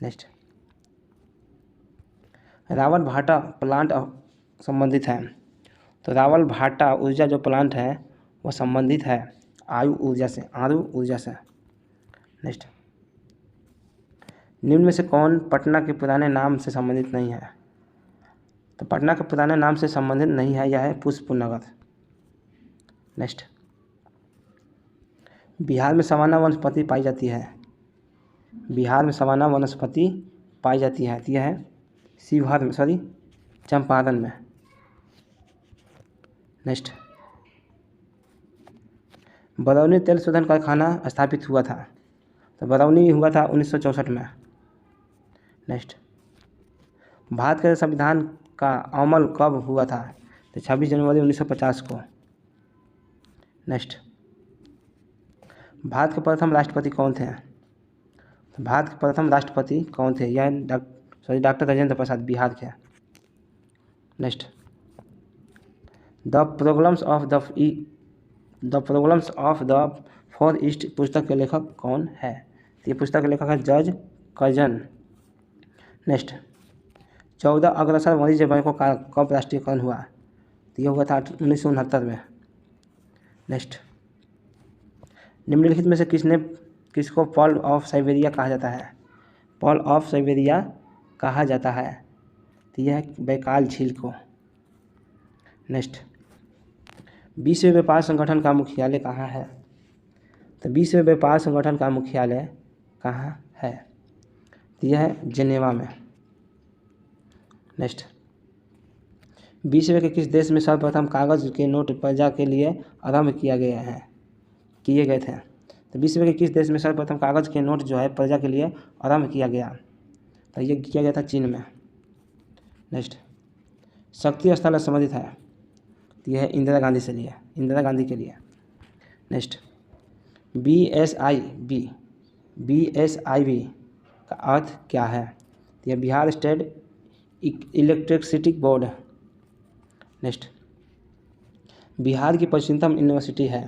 नेक्स्ट, रावल भाटा प्लांट संबंधित है। तो रावल भाटा ऊर्जा जो प्लांट है वह संबंधित है आरु ऊर्जा से। नेक्स्ट, निम्न में से कौन पटना के पुराने नाम से संबंधित नहीं है। तो पटना के पुराने नाम से संबंधित नहीं है, यह है पुष्प नगर। नेक्स्ट, बिहार में सवाना वनस्पति पाई जाती है। तो यह है चंपारण में। नेक्स्ट, बरौनी तेल शोधन कारखाना स्थापित हुआ था। तो बरौनी हुआ था 1964 में। नेक्स्ट, भारत के संविधान का अमल कब हुआ था। तो 26 जनवरी 1950 को। नेक्स्ट, भारत के प्रथम राष्ट्रपति कौन थे। तो भारत के प्रथम राष्ट्रपति कौन थे, यह डॉक्टर राजेंद्र प्रसाद, बिहार के। Next, the problems of the for east पुस्तक के लेखक कौन है। तो ये पुस्तक के लेखक है जॉर्ज कर्जन। नेक्स्ट, 14 अग्रसर वाणिज्य बैंकों का कब राष्ट्रीयकरण हुआ। तो यह हुआ था 1969 में। नेक्स्ट, निम्नलिखित में से किसको पर्ल ऑफ साइबेरिया कहा जाता है। पर्ल ऑफ साइबेरिया कहा जाता है तो यह बैकाल झील को। नेक्स्ट, विश्व व्यापार संगठन का मुख्यालय कहाँ है। तो विश्व व्यापार संगठन का मुख्यालय कहाँ है तो यह है जेनेवा में। नेक्स्ट, विश्व के किस देश में सर्वप्रथम कागज के नोट प्रजा के लिए आरंभ किए गए थे। तो विश्व के किस देश में सर्वप्रथम कागज के नोट जो है प्रजा के लिए आरंभ किया गया। तो ये किया गया था चीन में। नेक्स्ट, शक्ति स्थल संबंधित है तो यह है इंदिरा गांधी के लिए। नेक्स्ट, BSIB का अर्थ क्या है। तो यह Bihar state electricity board. Next, Bihar की पश्चिमतम यूनिवर्सिटी है।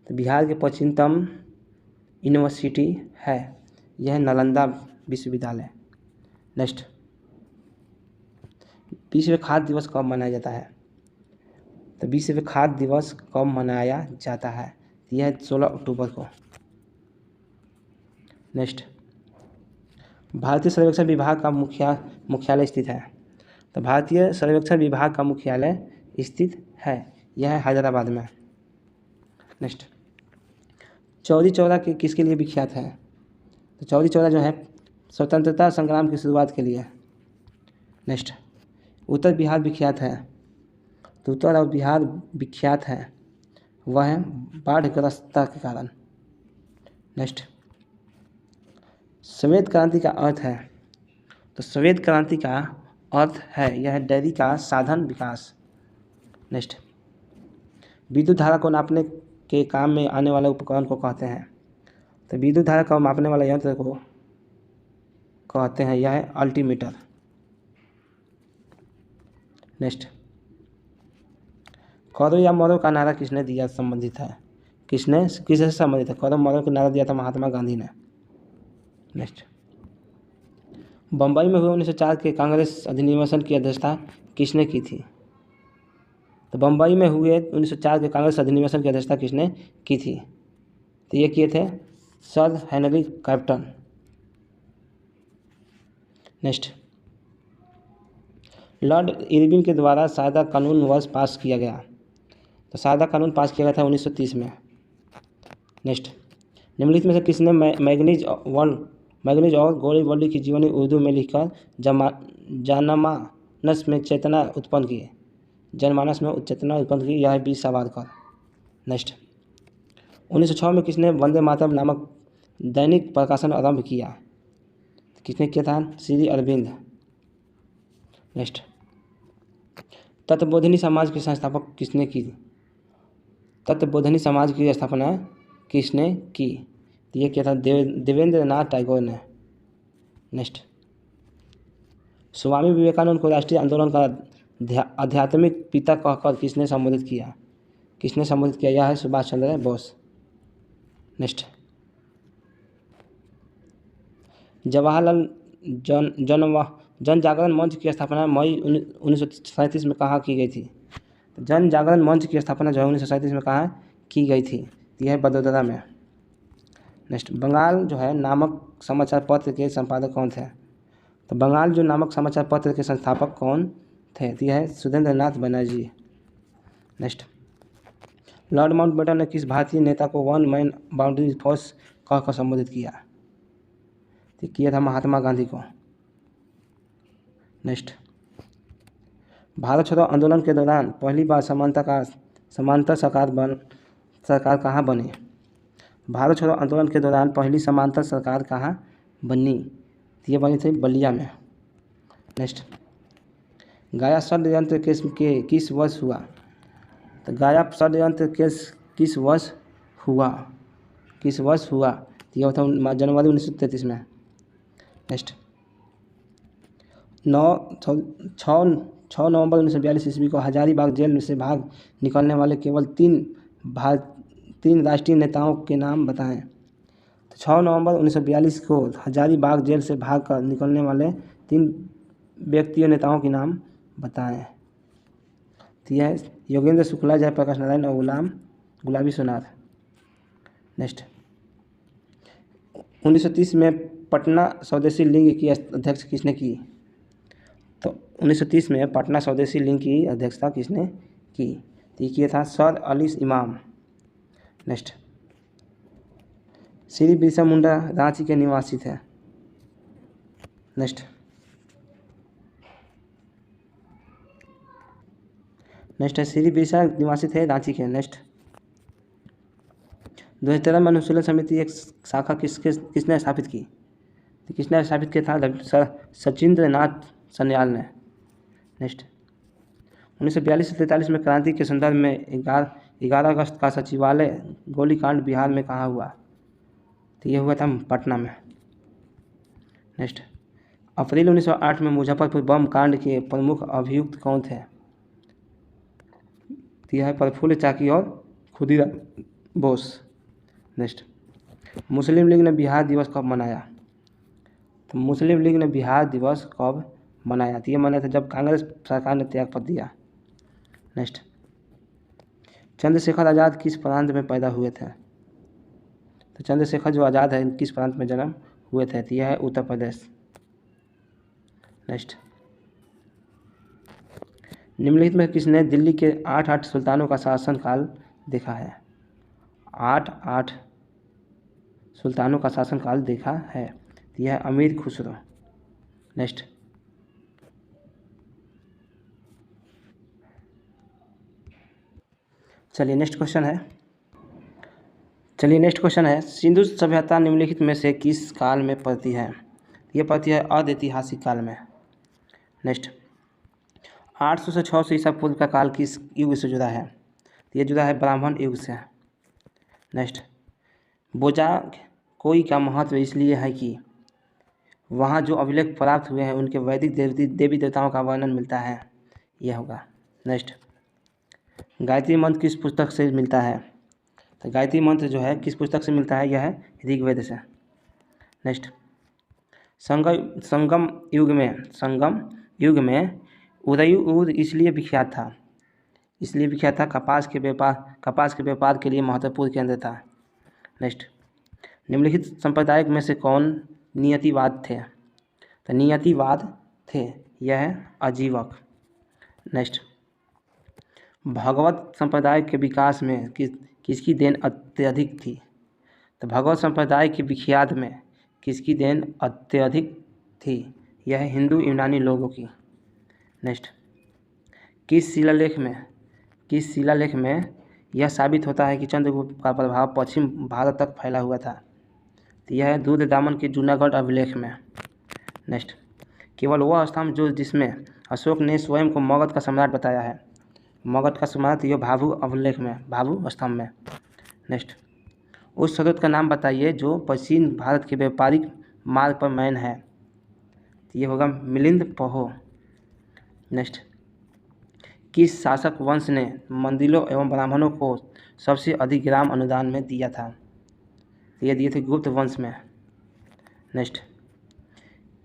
तो बिहार की पश्चिमतम यूनिवर्सिटी है यह नालंदा विश्वविद्यालय। नेक्स्ट, विश्व खाद्य दिवस कब मनाया जाता है। तो विश्व खाद्य दिवस कब मनाया जाता है यह 16 अक्टूबर को। नेक्स्ट, भारतीय सर्वेक्षण विभाग का मुख्यालय स्थित है। तो भारतीय सर्वेक्षण विभाग का मुख्यालय स्थित है यह है हैदराबाद में। नेक्स्ट, चौरी चौरा किसके लिए विख्यात है। तो चौरी चौरा जो है स्वतंत्रता संग्राम की शुरुआत के लिए। नेक्स्ट, उत्तर बिहार विख्यात है। तो उत्तर और बिहार विख्यात है वह है बाढ़ग्रस्तता के कारण। नेक्स्ट, श्वेत क्रांति का अर्थ है। तो श्वेत क्रांति का अर्थ है यह डेयरी का साधन विकास। नेक्स्ट, विद्युत धारा को नापने के काम में आने वाले उपकरण को कहते हैं। तो विद्युत धारा को मापने वाले यंत्र को कहते हैं यह है अल्टीमीटर। नेक्स्ट, करो या मरो का नारा किसने दिया संबंधित है। किससे संबंधित है। करो मरो का नारा दिया था महात्मा गांधी ने। नेक्स्ट, बम्बई में हुए 1904 के कांग्रेस अधिनिवेशन की अध्यक्षता किसने की थी। तो बम्बई में हुए 1904 के कांग्रेस अधिनिवेशन की अध्यक्षता किसने की थी। तो ये किए थे sir Henry captain. Next, Lord Irwin के द्वारा सादा कानून वर्ष पास किया गया। तो सारदा कानून पास किया गया था 1930 में। नेक्स्ट, निम्नलिखित में से किसने मैगनीज और गौरीवल्ली की जीवनी उर्दू में लिखकर जनमानस में चेतना उत्पन्न की? जनमानस में चेतना उत्पन्न की, यह है वीर सावरकर। नेक्स्ट, 1906 में किसने वंदे मातरम नामक दैनिक प्रकाशन आरंभ किया? किसने किया था? श्री अरविंद। नेक्स्ट, तत्वबोधिनी समाज की संस्थापक किसने की? तत्वबोधिनी समाज की स्थापना किसने की? तो ये किया था देवेंद्र नाथ टैगोर ने। नेक्स्ट, स्वामी विवेकानंद को राष्ट्रीय आंदोलन का आध्यात्मिक पिता कहकर किसने संबोधित किया? किसने संबोधित किया? यह है सुभाष चंद्र बोस। नेक्स्ट, जवाहरलाल जन जागरण मंच की स्थापना मई 1937 में कहाँ की गई थी? जन जागरण मंच की स्थापना जो है 1937 में कहाँ की गई थी? यह है बड़ौदा में। नेक्स्ट, बंगाल जो है नामक समाचार पत्र के संपादक कौन थे? तो बंगाल जो नामक समाचार पत्र के संस्थापक कौन थे? तो यह है सुरेंद्र नाथ बनर्जी। नेक्स्ट, लॉर्ड माउंटबेटन ने किस भारतीय नेता को वन मैन बाउंड्री फोर्स कहकर संबोधित किया? तो किया था महात्मा गांधी को। नेक्स्ट, भारत छोड़ो आंदोलन के दौरान पहली बार समांतर सरकार कहाँ बनी? भारत छोड़ो आंदोलन के दौरान पहली समांतर सरकार कहाँ बनी? ये बनी थी बलिया में। नेक्स्ट, गाया षड्यंत्र किस वर्ष हुआ? तो गाया षड्यंत्र किस वर्ष हुआ? तो यह था जनवरी 1933 में। नेक्स्ट, 6 नवंबर 1942 ईस्वी को हजारीबाग जेल से भाग निकलने वाले केवल तीन राष्ट्रीय नेताओं के नाम बताएं। तो 6 नवंबर 1942 को हजारीबाग जेल से भाग कर निकलने वाले 3 व्यक्तियों नेताओं के नाम बताएं। तो यह है योगेंद्र शुक्ला, जयप्रकाश नारायण और गुलाबी सोनार। नेक्स्ट, 1930 में पटना स्वदेशी लीग की अध्यक्ष किसने की? तो 1930 में पटना स्वदेशी लीग की अध्यक्षता किसने की? तो ये किया था सर अली इमाम। नेक्स्ट, श्री बिरसा मुंडा रांची के निवासी थे। नेक्स्ट, श्री बिरसा निवासी थे रांची के। नेक्स्ट, 2013 में अनुशीलन समिति एक शाखा किसने स्थापित की? तो किसने स्थापित किया था? सचिंद्र नाथ सन्याल ने। नेक्स्ट, 1942 से 43 में क्रांति के संदर्भ में 11 अगस्त का सचिवालय गोलीकांड बिहार में कहाँ हुआ? तो ये हुआ था पटना में। नेक्स्ट, अप्रैल 1908 में मुजफ्फरपुर बम कांड के प्रमुख अभियुक्त कौन थे? तो यह है प्रफुल्ल चाकी और खुदीराम बोस। नेक्स्ट, मुस्लिम लीग ने बिहार दिवस कब मनाया? तो मुस्लिम लीग ने बिहार दिवस कब मनाया? तो ये मनाया था जब कांग्रेस सरकार ने त्यागपत्र दिया। नेक्स्ट, चंद्रशेखर आज़ाद किस प्रांत में पैदा हुए थे? तो चंद्रशेखर जो आज़ाद है किस प्रांत में जन्म हुए थे? तो यह है उत्तर प्रदेश। नेक्स्ट, निम्नलिखित में किसने दिल्ली के 8 सुल्तानों का शासनकाल देखा है? 8 सुल्तानों का शासनकाल देखा है। तो यह है अमीर खुसरो। नेक्स्ट, चलिए नेक्स्ट क्वेश्चन है सिंधु सभ्यता निम्नलिखित में से किस काल में पड़ती है? यह पड़ती है अर्धऐतिहासिक काल में। नेक्स्ट, 800 से 600 ईसा पूर्व का काल किस युग से जुड़ा है? ये जुड़ा है ब्राह्मण युग से। नेक्स्ट, बोजाग कोई का महत्व इसलिए है कि वहाँ जो अभिलेख प्राप्त हुए हैं उनके वैदिक देवी देवताओं का वर्णन मिलता है। यह होगा। नेक्स्ट, गायत्री मंत्र किस पुस्तक से मिलता है? तो गायत्री मंत्र जो है किस पुस्तक से मिलता है? यह है ऋग्वेद से। नेक्स्ट, संगम युग में उदयपुर इसलिए विख्यात था कपास के व्यापार के लिए महत्वपूर्ण केंद्र था। नेक्स्ट, निम्नलिखित संप्रदाय में से कौन नियतिवाद थे? तो नियतिवाद थे, यह है आजीवक। नेक्स्ट, भगवत संप्रदाय के विकास में किसकी देन अत्यधिक थी? तो भगवत संप्रदाय के विख्यात में किसकी देन अत्यधिक थी? यह है हिंदू यूनानी लोगों की। नेक्स्ट, किस शिलालेख में यह साबित होता है कि चंद्रगुप्त का प्रभाव पश्चिम भारत तक फैला हुआ था? तो यह है दूध दामन के जूनागढ़ अभिलेख में। नेक्स्ट, केवल वह स्तंभ जिसमें अशोक ने स्वयं को मगध का सम्राट बताया है। मगध का सम्राट यह भाभू अभिलेख में, भाभू स्तंभ में। नेक्स्ट, उस स्रोत का नाम बताइए जो पश्चिम भारत के व्यापारिक मार्ग पर मैन है। तो ये होगा मिलिंद पहो। नेक्स्ट, किस शासक वंश ने मंदिरों एवं ब्राह्मणों को सबसे अधिक ग्राम अनुदान में दिया था? तो ये दिए थे गुप्त वंश में। नेक्स्ट,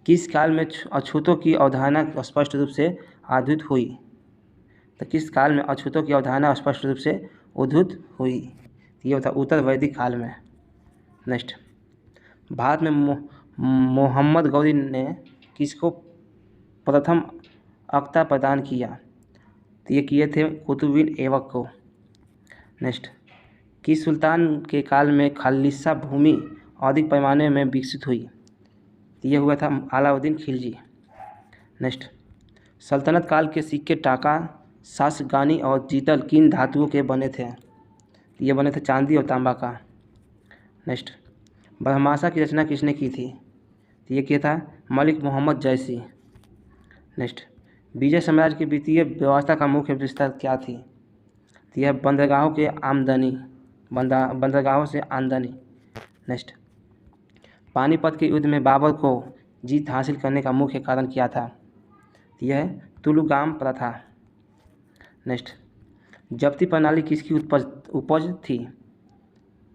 किस काल में अछूतों की अवधारणा स्पष्ट रूप से आधुत हुई? तो किस काल में अछूतों की अवधारणा स्पष्ट रूप से उद्धृत हुई? ये होता उत्तर वैदिक काल में। नेक्स्ट, भारत में मोहम्मद गौरी ने किसको प्रथम अख्ता प्रदान किया? तो ये किए थे कुतुबुद्दीन ऐबक को। नेक्स्ट, किस सुल्तान के काल में खालिसा भूमि अधिक पैमाने में विकसित हुई? तो ये हुआ था अलाउद्दीन खिलजी। नेक्स्ट, सल्तनत काल के सिक्के टाका, सासगानी और जीतल किन धातुओं के बने थे? ये बने थे चांदी और तांबा का। नेक्स्ट, ब्रह्मासा की रचना किसने की थी? तो ये किया था मलिक मोहम्मद जयसी। नेक्स्ट, विजय साम्राज्य की वित्तीय व्यवस्था का मुख्य विशेषता क्या थी? तो यह बंदरगाहों के आमदनी, बंदरगाहों से आमदनी। नेक्स्ट, पानीपत के युद्ध में बाबर को जीत हासिल करने का मुख्य कारण क्या था? तो यह तुलुगाम प्रथा। नेक्स्ट, जब्ती प्रणाली किसकी उपज थी?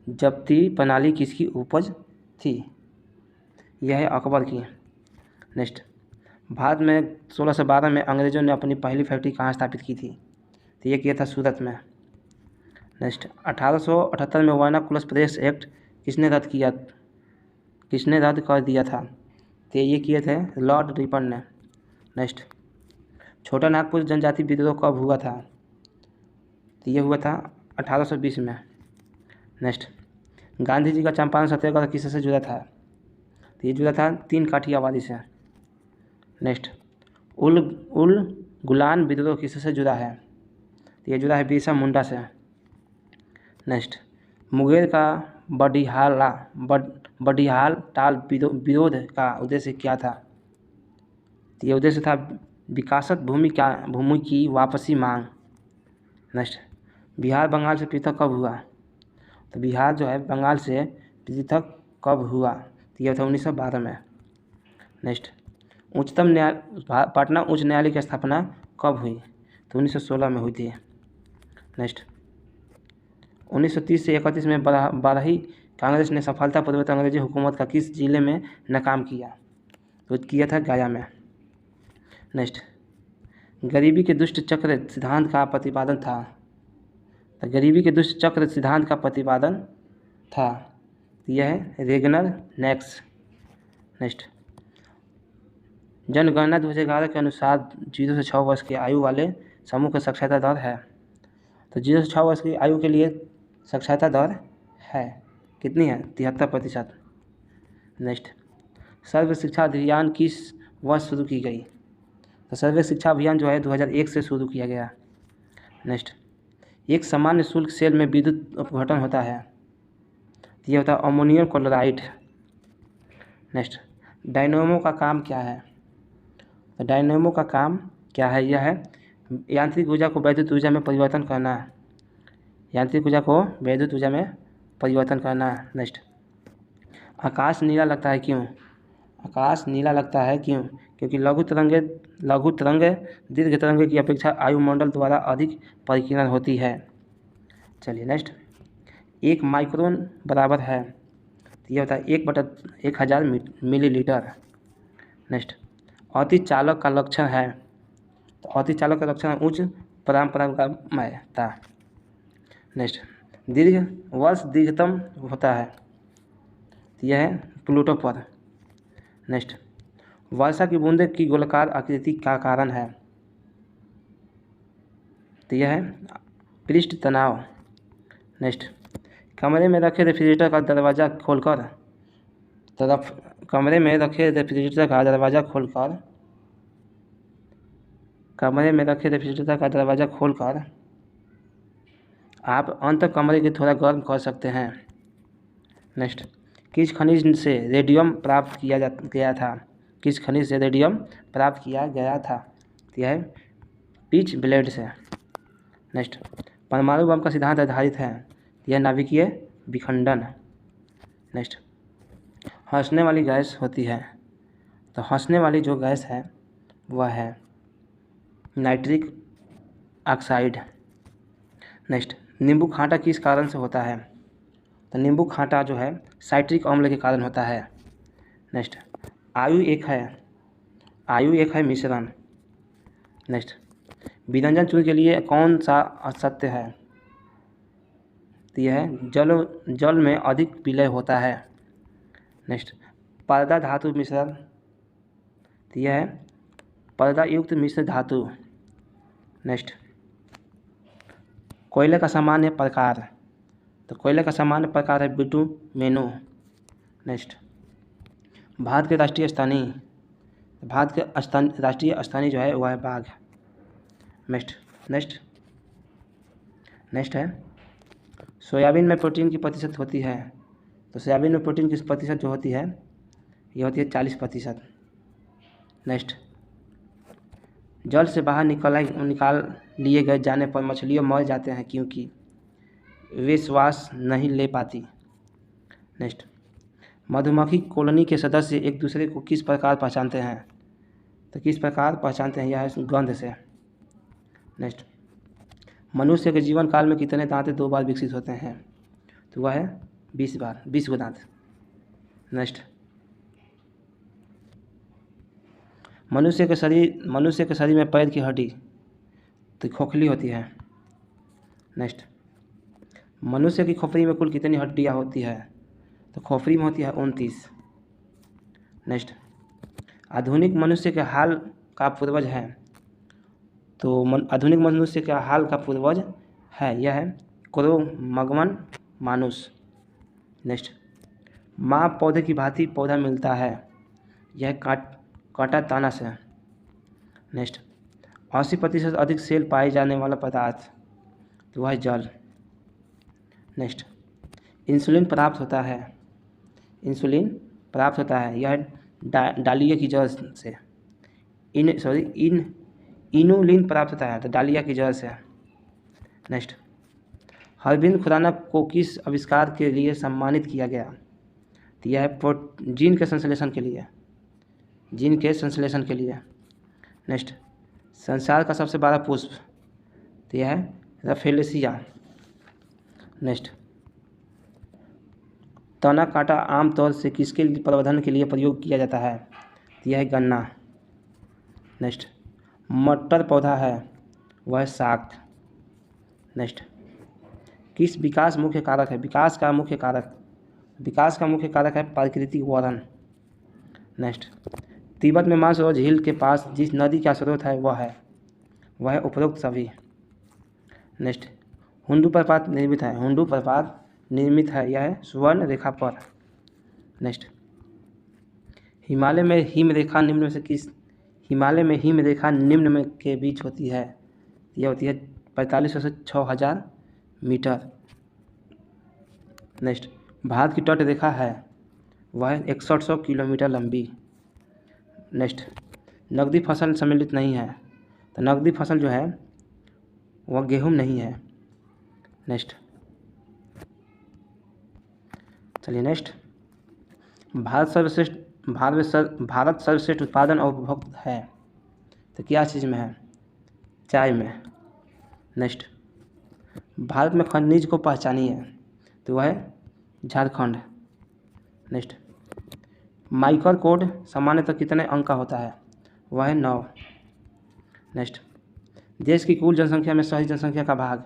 जब्ती प्रणाली किसकी उपज थी? यह है अकबर की। नेक्स्ट, भारत में 1612 में अंग्रेजों ने अपनी पहली फैक्ट्री कहाँ स्थापित की थी? तो ये किया था सूरत में। नेक्स्ट, 1878 में वर्नाकुलर प्रेस एक्ट किसने रद्द कर दिया था? तो ये किए थे लॉर्ड रिपन ने। नेक्स्ट, छोटा नागपुर जनजाति विद्रोह कब हुआ था? तो ये हुआ था 1820 में। नेक्स्ट, गांधी जी का चंपारण सत्याग्रह किससे जुड़ा था? तो ये जुड़ा था 3 काठियावाड़ी से। नेक्स्ट, उल गुलान विद्रोह किससे जुड़ा है? तो ये जुड़ा है बिरसा मुंडा से। नेक्स्ट, मुंगेर का बडिहाल टाल विरोध का उद्देश्य क्या था? तो ये उद्देश्य था विकासत भूमि की वापसी मांग। नेक्स्ट, बिहार बंगाल से पृथक कब हुआ? तो बिहार जो है बंगाल से पृथक कब हुआ? तो यह था 1912 में। नेक्स्ट, पटना उच्च न्यायालय की स्थापना कब हुई? तो 1916 में हुई थी। नेक्स्ट, 1930 से 31 में बारही कांग्रेस ने सफलतापूर्वक अंग्रेजी हुकूमत का किस जिले में नाकाम किया? तो किया था गया में। नेक्स्ट, गरीबी के दुष्ट चक्र सिद्धांत का प्रतिपादन था। तो गरीबी के दुष्ट चक्र सिद्धांत का प्रतिपादन था। यह है रेगनर नेक्स। नेक्स्ट, जनगणना 2011 के अनुसार 0 से 6 वर्ष की आयु वाले समूह का साक्षरता दर है। तो 0 से 6 वर्ष की आयु के लिए साक्षरता दर है कितनी है? 73%। नेक्स्ट, सर्व शिक्षा अभियान किस वर्ष शुरू की गई? तो सर्व शिक्षा अभियान जो है 2001 से शुरू किया गया। नेक्स्ट, एक सामान्य शुल्क सेल में विद्युत अपघटन होता है। ये होता है अमोनियम क्लोराइड। नेक्स्ट, डायनेमो का काम क्या है? तो डायनेमो का काम क्या है? यह है यांत्रिक ऊर्जा को वैद्युत ऊर्जा में परिवर्तन करना। यांत्रिक ऊर्जा को वैद्युत ऊर्जा में परिवर्तन करना। नेक्स्ट, आकाश नीला लगता है क्यों? आकाश नीला लगता है क्यों? क्योंकि लघु तरंगे दीर्घ तरंगे की अपेक्षा वायुमंडल द्वारा अधिक परिकीर्ण होती है। चलिए नेक्स्ट, 1 माइक्रोन बराबर है? तो यह होता है 1/1000 मिलीलीटर। नेक्स्ट, अतिचालक का लक्षण है? तो अतिचालक का लक्षण उच्च पारगम्यता। नेक्स्ट, वर्ष दीर्घतम होता है? तो यह है प्लूटो पर। नेक्स्ट, वर्षा की बूंदे की गोलाकार आकृति का कारण है? तो यह है पृष्ठ तनाव। नेक्स्ट, कमरे में रखे रेफ्रिजरेटर का दरवाज़ा खोलकर कमरे में रखे रेफ्रिजरेटर का दरवाज़ा खोलकर आप अंत कमरे के थोड़ा गर्म कर सकते हैं। नेक्स्ट, किस खनिज से रेडियम प्राप्त किया गया था? किस खनिज से रेडियम प्राप्त किया गया था? यह है पिच ब्लेड से। नेक्स्ट, परमाणु बम का सिद्धांत आधारित है? यह नाभिकीय विखंडन। नेक्स्ट, हंसने वाली गैस होती है? तो हंसने वाली जो गैस है वह है नाइट्रिक ऑक्साइड। नेक्स्ट, नींबू खाटा किस कारण से होता है? तो नींबू खाटा जो है साइट्रिक अम्ल के कारण होता है। नेक्स्ट, आयु एक है मिश्रण। नेक्स्ट, विरंजन चूर्ण के लिए कौन सा असत्य है? तो यह है जल में अधिक विलय होता है। नेक्स्ट, पर्दा धातु मिश्रण। तो यह है पर्दा युक्त मिश्र धातु। नेक्स्ट, कोयले का सामान्य प्रकार। तो कोयले का सामान्य प्रकार है बिटुमेनो। नेक्स्ट, भारत के राष्ट्रीय स्थानीय जो है वह है बाघ। नेक्स्ट है सोयाबीन में प्रोटीन की प्रतिशत होती है? तो सोयाबीन में प्रोटीन की प्रतिशत जो होती है ये होती है 40%। नेक्स्ट, जल से बाहर निकाल लिए गए जाने पर मछलियाँ मर जाते हैं क्योंकि वे श्वास नहीं ले पाती। नेक्स्ट, मधुमक्खी कॉलोनी के सदस्य एक दूसरे को किस प्रकार पहचानते हैं? तो किस प्रकार पहचानते हैं? यह है गंध से। नेक्स्ट, मनुष्य के जीवन काल में कितने दांत 2 बार विकसित होते हैं? तो वह है 20 बार, 20 गो दांत। नेक्स्ट, मनुष्य के शरीर में पैर की हड्डी तो खोखली होती है। नेक्स्ट, मनुष्य की खोपड़ी में कुल कितनी हड्डियाँ होती है? तो खोपड़ी में होती है 29। नेक्स्ट, आधुनिक मनुष्य के हाल का पूर्वज है? तो आधुनिक मनुष्य का हाल का पूर्वज है यह है क्रो-मगवन मानुस। नेक्स्ट, माँ पौधे की भांति पौधा मिलता है? यह कांटा ताना से। नेक्स्ट, 80% अधिक सेल पाए जाने वाला पदार्थ तो वह है जल। नेक्स्ट, इंसुलिन प्राप्त होता है यह डालिया की जड़ से। इनुलिन प्राप्त होता है तो डालिया की जड़ से। नेक्स्ट, अरविंद खुराना को किस आविष्कार के लिए सम्मानित किया गया? तो यह है जीन के संश्लेषण के लिए। नेक्स्ट, संसार का सबसे बड़ा पुष्प तो यह है रफेलेसिया। नेक्स्ट, तना कांटा आमतौर से किसके प्रवर्धन के लिए प्रयोग किया जाता है? तो यह है गन्ना। नेक्स्ट, मटर पौधा है वह है साग। नेक्स्ट, किस विकास का मुख्य कारक है प्राकृतिक वरण। नेक्स्ट, तिब्बत में मानसरोवर झील के पास जिस नदी का स्रोत है वह है उपरोक्त सभी। नेक्स्ट, हुंडू प्रपात निर्मित है यह है सुवर्ण रेखा पर। नेक्स्ट, हिमालय में हिमरेखा निम्न में के बीच होती है? यह होती है 4500 से 6000 मीटर। नेक्स्ट, भारत की तट रेखा है वह है 6100 किलोमीटर लंबी। नेक्स्ट, नकदी फसल सम्मिलित नहीं है तो नकदी फसल जो है वह गेहूँ नहीं है। नेक्स्ट, चलिए नेक्स्ट, भारत सर्वश्रेष्ठ उत्पादन और उपभोग है तो क्या चीज़ में है? चाय में। नेक्स्ट, भारत में खनिज को पहचानिए तो वह है झारखंड। नेक्स्ट, माइकर कोड सामान्यतः कितने अंक का होता है? वह है 9। नेक्स्ट, देश की कुल जनसंख्या में शहरी जनसंख्या का भाग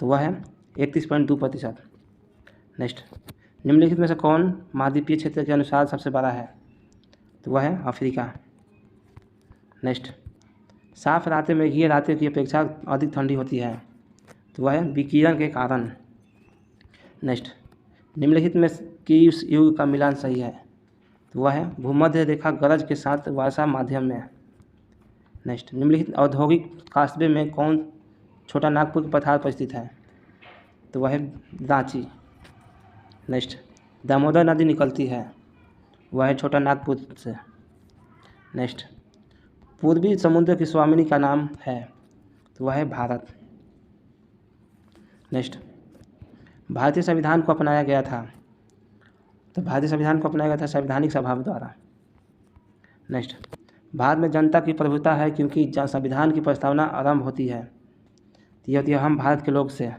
तो वह है 31.2%। नेक्स्ट, निम्नलिखित में से कौन महाद्वीपीय क्षेत्र के अनुसार सबसे बड़ा है? तो वह है अफ्रीका। नेक्स्ट, साफ रातें मेघीय रातें की अपेक्षा अधिक ठंडी होती है, तो वह है विकिरण के कारण। नेक्स्ट, निम्नलिखित में किस युग का मिलान सही है, तो वह है भूमध्य रेखा गरज के साथ वर्षा माध्यम में। नेक्स्ट, निम्नलिखित औद्योगिक कास्बे में कौन छोटा नागपुर के पठार पर स्थित है, तो वह है रांची। नेक्स्ट, दामोदर नदी निकलती है, वह है छोटा नागपुर से। नेक्स्ट, पूर्वी समुद्र की स्वामिनी का नाम है, तो वह है भारत। नेक्स्ट, भारतीय संविधान को अपनाया गया था, तो भारतीय संविधान को अपनाया गया था संवैधानिक सभा द्वारा। नेक्स्ट, भारत में जनता की प्रभुता है क्योंकि संविधान की प्रस्तावना आरंभ होती है, तो यह होती है हम भारत के लोग से।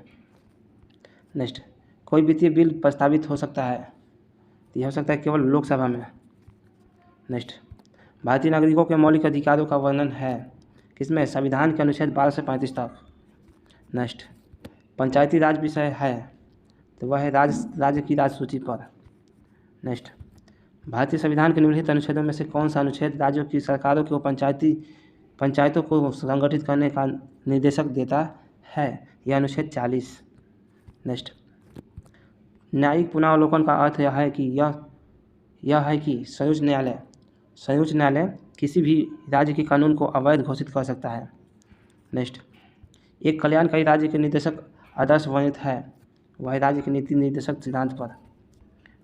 नेक्स्ट, कोई वित्तीय बिल प्रस्तावित हो सकता है, तो यह हो सकता है केवल लोकसभा में। नेक्स्ट, भारतीय नागरिकों के मौलिक अधिकारों का वर्णन है किसमें, संविधान के अनुच्छेद 12 से 35 तक। नेक्स्ट, पंचायती राज विषय है, तो वह है राज्य की राज सूची पर। नेक्स्ट, भारतीय संविधान के निम्नलिखित अनुच्छेदों में से कौन सा अनुच्छेद राज्यों की सरकारों को पंचायतों को संगठित करने का निर्देशक देता है, यह अनुच्छेद 40। नेक्स्ट, न्यायिक पुनरावलोकन का अर्थ यह है कि संयोज्य न्यायालय किसी भी राज्य के कानून को अवैध घोषित कर सकता है। नेक्स्ट, एक कल्याणकारी राज्य के निर्देशक आदर्श वर्णित है, वह राज्य के नीति निर्देशक सिद्धांत पर।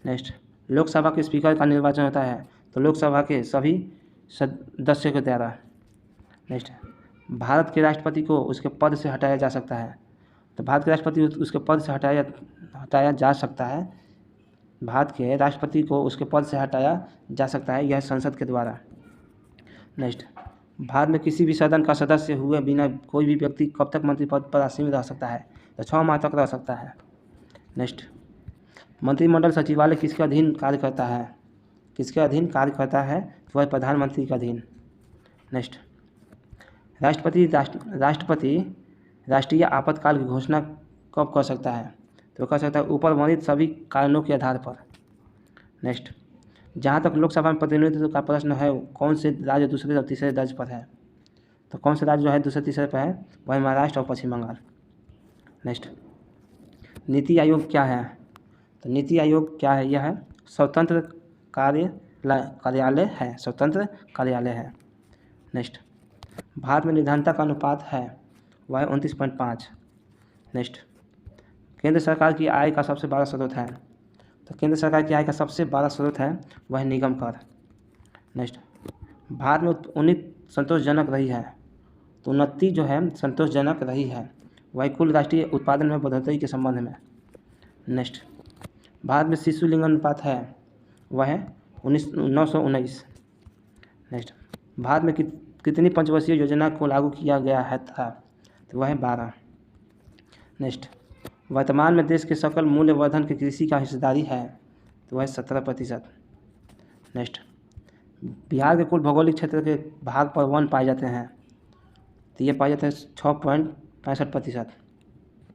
नेक्स्ट, लोकसभा के स्पीकर का निर्वाचन होता है, तो लोकसभा के सभी सदस्यों के द्वारा। नेक्स्ट, भारत के राष्ट्रपति को उसके पद से हटाया जा सकता है, तो भारत के राष्ट्रपति उसके पद से हटाया जा सकता है, भारत के राष्ट्रपति को उसके पद से हटाया जा सकता है, यह संसद के द्वारा। नेक्स्ट, भारत में किसी भी सदन का सदस्य हुए बिना कोई भी व्यक्ति कब तक मंत्री पद पर असीमित रह सकता है, तो 6 माह तक रह सकता है। नेक्स्ट, मंत्रिमंडल सचिवालय किसके अधीन कार्य करता है, तो वह प्रधानमंत्री के अधीन। नेक्स्ट, राष्ट्रपति राष्ट्रीय आपातकाल की घोषणा कब कर सकता है, तो कर सकता है ऊपर वर्णित सभी कारणों के आधार पर। नेक्स्ट, जहाँ तक लोकसभा में प्रतिनिधित्व का प्रश्न है, कौन से राज्य दूसरे और तीसरे दर्ज पर है, तो कौन से राज्य जो है दूसरे तीसरे पर है, वह महाराष्ट्र और पश्चिम बंगाल। नेक्स्ट, नीति आयोग क्या है, तो नीति आयोग क्या है, यह है स्वतंत्र कार्यालय है। नेक्स्ट, भारत में निर्धनता का अनुपात है, वह है 29.5। नेक्स्ट, केंद्र सरकार की आय का सबसे बड़ा स्रोत है, तो केंद्र सरकार की आय का सबसे बड़ा स्रोत है वह है निगम कर। नेक्स्ट, भारत में उन्नति संतोषजनक रही है, तो उन्नति जो है संतोषजनक रही है, वह कुल राष्ट्रीय उत्पादन में बढ़ोतरी के संबंध में। नेक्स्ट, भारत में शिशु लिंग अनुपात है, वह है 919। नेक्स्ट, भारत में कितनी पंचवर्षीय योजना को लागू किया गया है था, तो वह है 12। नेक्स्ट, वर्तमान में देश के सकल मूल्यवर्धन की कृषि का हिस्सेदारी है, तो वह 17%। नेक्स्ट, बिहार के कुल भौगोलिक क्षेत्र के भाग पर वन पाए जाते हैं, तो ये पाए जाते हैं 6.65%।